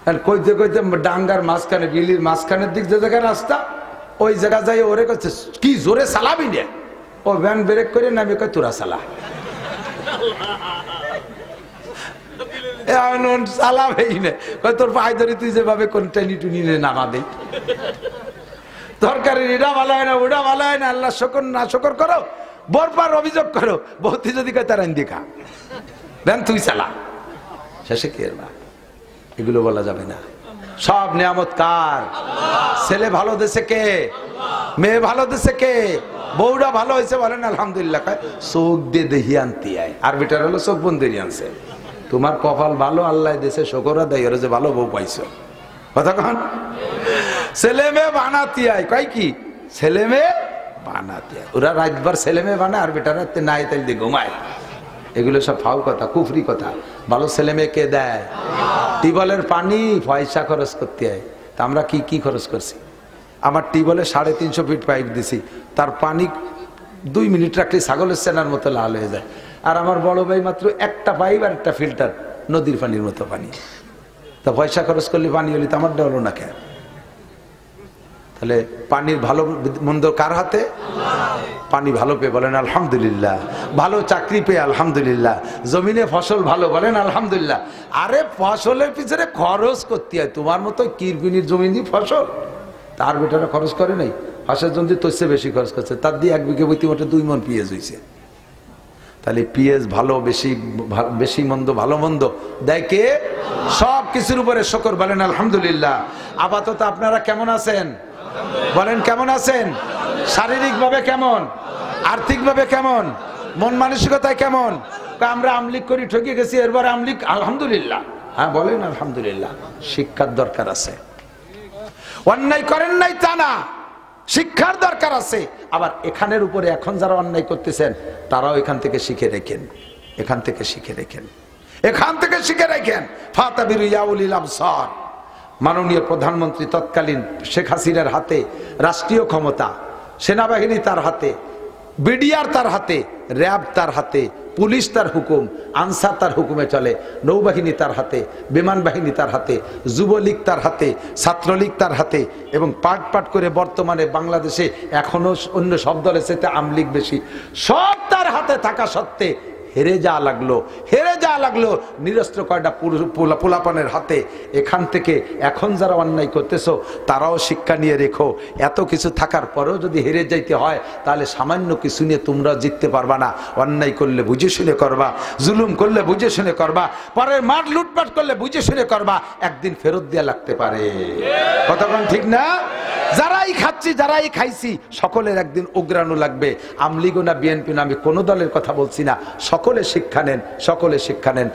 আর কইতে কইতে ডাঙ্গার মাঝখানে, বিলির মাঝখানের দিক যে জায়গায় রাস্তা, ওই জায়গা যাই ওরে করছে কি জোরে চালাবি নে, ও ভ্যান ব্রেক করে নামে কয় তোরা চালা, চালাবেই না, তোর পায়ে ধরে তুই যেভাবে কোন টেনি টুনি নামা দে, তরকারি এটা ভালো হয় না, ওটা ভালো হয় না, আল্লাহ শকর না শকর করো, বরবার অভিযোগ করো, বহুতি যদি কয় তার আইন খা, ভ্যান তুই চালা, শেষে কি এর? এগুলো বলা যাবে না। সব নিয়ামত কার? ছেলে ভালো দেশে কে, মেয়ে ভালো দেশে কে, বউরা ভালো হয়েছে বলেন আলহামদুলিল্লাহ, চোখ দিয়ে দেহি আনতি আয়, আর বেটার হলো চোখ বন্ধেরই আনছে। তোমার কপাল ভালো, আল্লাহ দেশে শকর আদায় যে ভালো বউ পাইছো। কতক্ষণ ছেলে মেয়ে বানাতি আয়, কয় কি ছেলে মেয়ে বানাতি আয়, ওরা রাতবার ছেলে মেয়ে বানায়, আর বেটার রাতে নাই তাই দিয়ে ঘুমায়। এগুলো সব ফাউ কথা, কুফরি কথা। ভালো ছেলে মেয়ে কে দেয়? টিউবওয়েলের পানি পয়সা খরচ করতে হয়। তা আমরা কি কি খরচ করছি? আমার টিউবওয়েলে 350 ফিট পাইপ দিছি, তার পানি 2 মিনিট রাখলে ছাগলের সেনার মতো লাল হয়ে যায়। আর আমার বড় ভাই মাত্র একটা পাইপ আর একটা ফিল্টার, নদীর পানির মতো পানি। তা পয়সা খরচ করলে পানি হলে তো আমার ডলো না কেন? তাহলে পানির ভালো মন্দ কার হাতে? পানি ভালো পেয়ে বলেন আলহামদুলিল্লাহ, ভালো চাকরি পেয়ে আলহামদুলিল্লাহ, জমিনে ফসল ভালো বলেন আলহামদুলিল্লাহ। আরে ফসলের পিছনে খরচ করতে হয়, তোমার মতো কিরবিনির জমিনি ফসল, তার বেটারা খরচ করে নাই, হাঁসের জন্য তোর চেয়ে বেশি খরচ করছে, তার দিয়ে 1 বিঘে বইতে মোটে 2 মণ পেঁয়াজ হয়েছে। তাহলে পেঁয়াজ ভালো, বেশি মন্দ ভালো মন্দ দেয় কে? সব কিছুর উপরে শুকর বলেন আলহামদুলিল্লাহ। আপাতত আপনারা কেমন আছেন বলেন? কেমন আছেন? শারীরিক ভাবে কেমন? আর্থিক ভাবে কেমন? মন মানসিকতায় কেমন? আমরা আমলিক করি ঠকে গেছি, এরবার আমলিক আলহামদুলিল্লাহ। হ্যাঁ বলেন আলহামদুলিল্লাহ। শিক্ষার দরকার আছে, অন্যায় করেন নাই তা না, শিক্ষার দরকার আছে। আবার এখানের উপরে এখন যারা অন্যায় করতেছেন তারাও এখান থেকে শিখে রেখেন, এখান থেকে শিখে রেখেন, এখান থেকে শিখে রেখেন। ফাতাবিরু ইয়া উলিল আবসার। মাননীয় প্রধানমন্ত্রী তৎকালীন শেখ হাসিনার হাতে রাষ্ট্রীয় ক্ষমতা, সেনাবাহিনী তার হাতে, বিডিআর তার হাতে, র্যাব তার হাতে, পুলিশ তার হুকুম, আনসার তার হুকুমে চলে, নৌবাহিনী তার হাতে, বিমান বাহিনী তার হাতে, যুবলীগ তার হাতে, ছাত্রলীগ তার হাতে, এবং পাট পাট করে বর্তমানে বাংলাদেশে এখনো অন্য সব দলের সাথে আমলীগ বেশি, সব তার হাতে থাকা সত্ত্বে হেরে যাওয়া লাগলো, হেরে যাওয়া লাগলো নিরস্ত্র কয়টা পোলাপানের হাতে। এখান থেকে এখন যারা অন্যায় করতেছো তারাও শিক্ষা নিয়ে রেখো, এত কিছু থাকার পরেও যদি হেরে যাইতে হয় তাহলে সামান্য কিছু নিয়ে তোমরা জিততে পারবা না। অন্যায় করলে বুঝে শুনে করবা, জুলুম করলে বুঝে শুনে করবা, পরের মাঠ লুটপাট করলে বুঝে শুনে করবা, একদিন ফেরত দেয়া লাগতে পারে। কতক্ষণ ঠিক না? যারাই খাচ্ছি, যারাই খাইছি, সকলের একদিন উগ্রাণু লাগবে। আমলিগ না বিএনপি না, আমি কোনো দলের কথা বলছি না, সকলে শিক্ষা নেন, সকলে শিক্ষা নেন।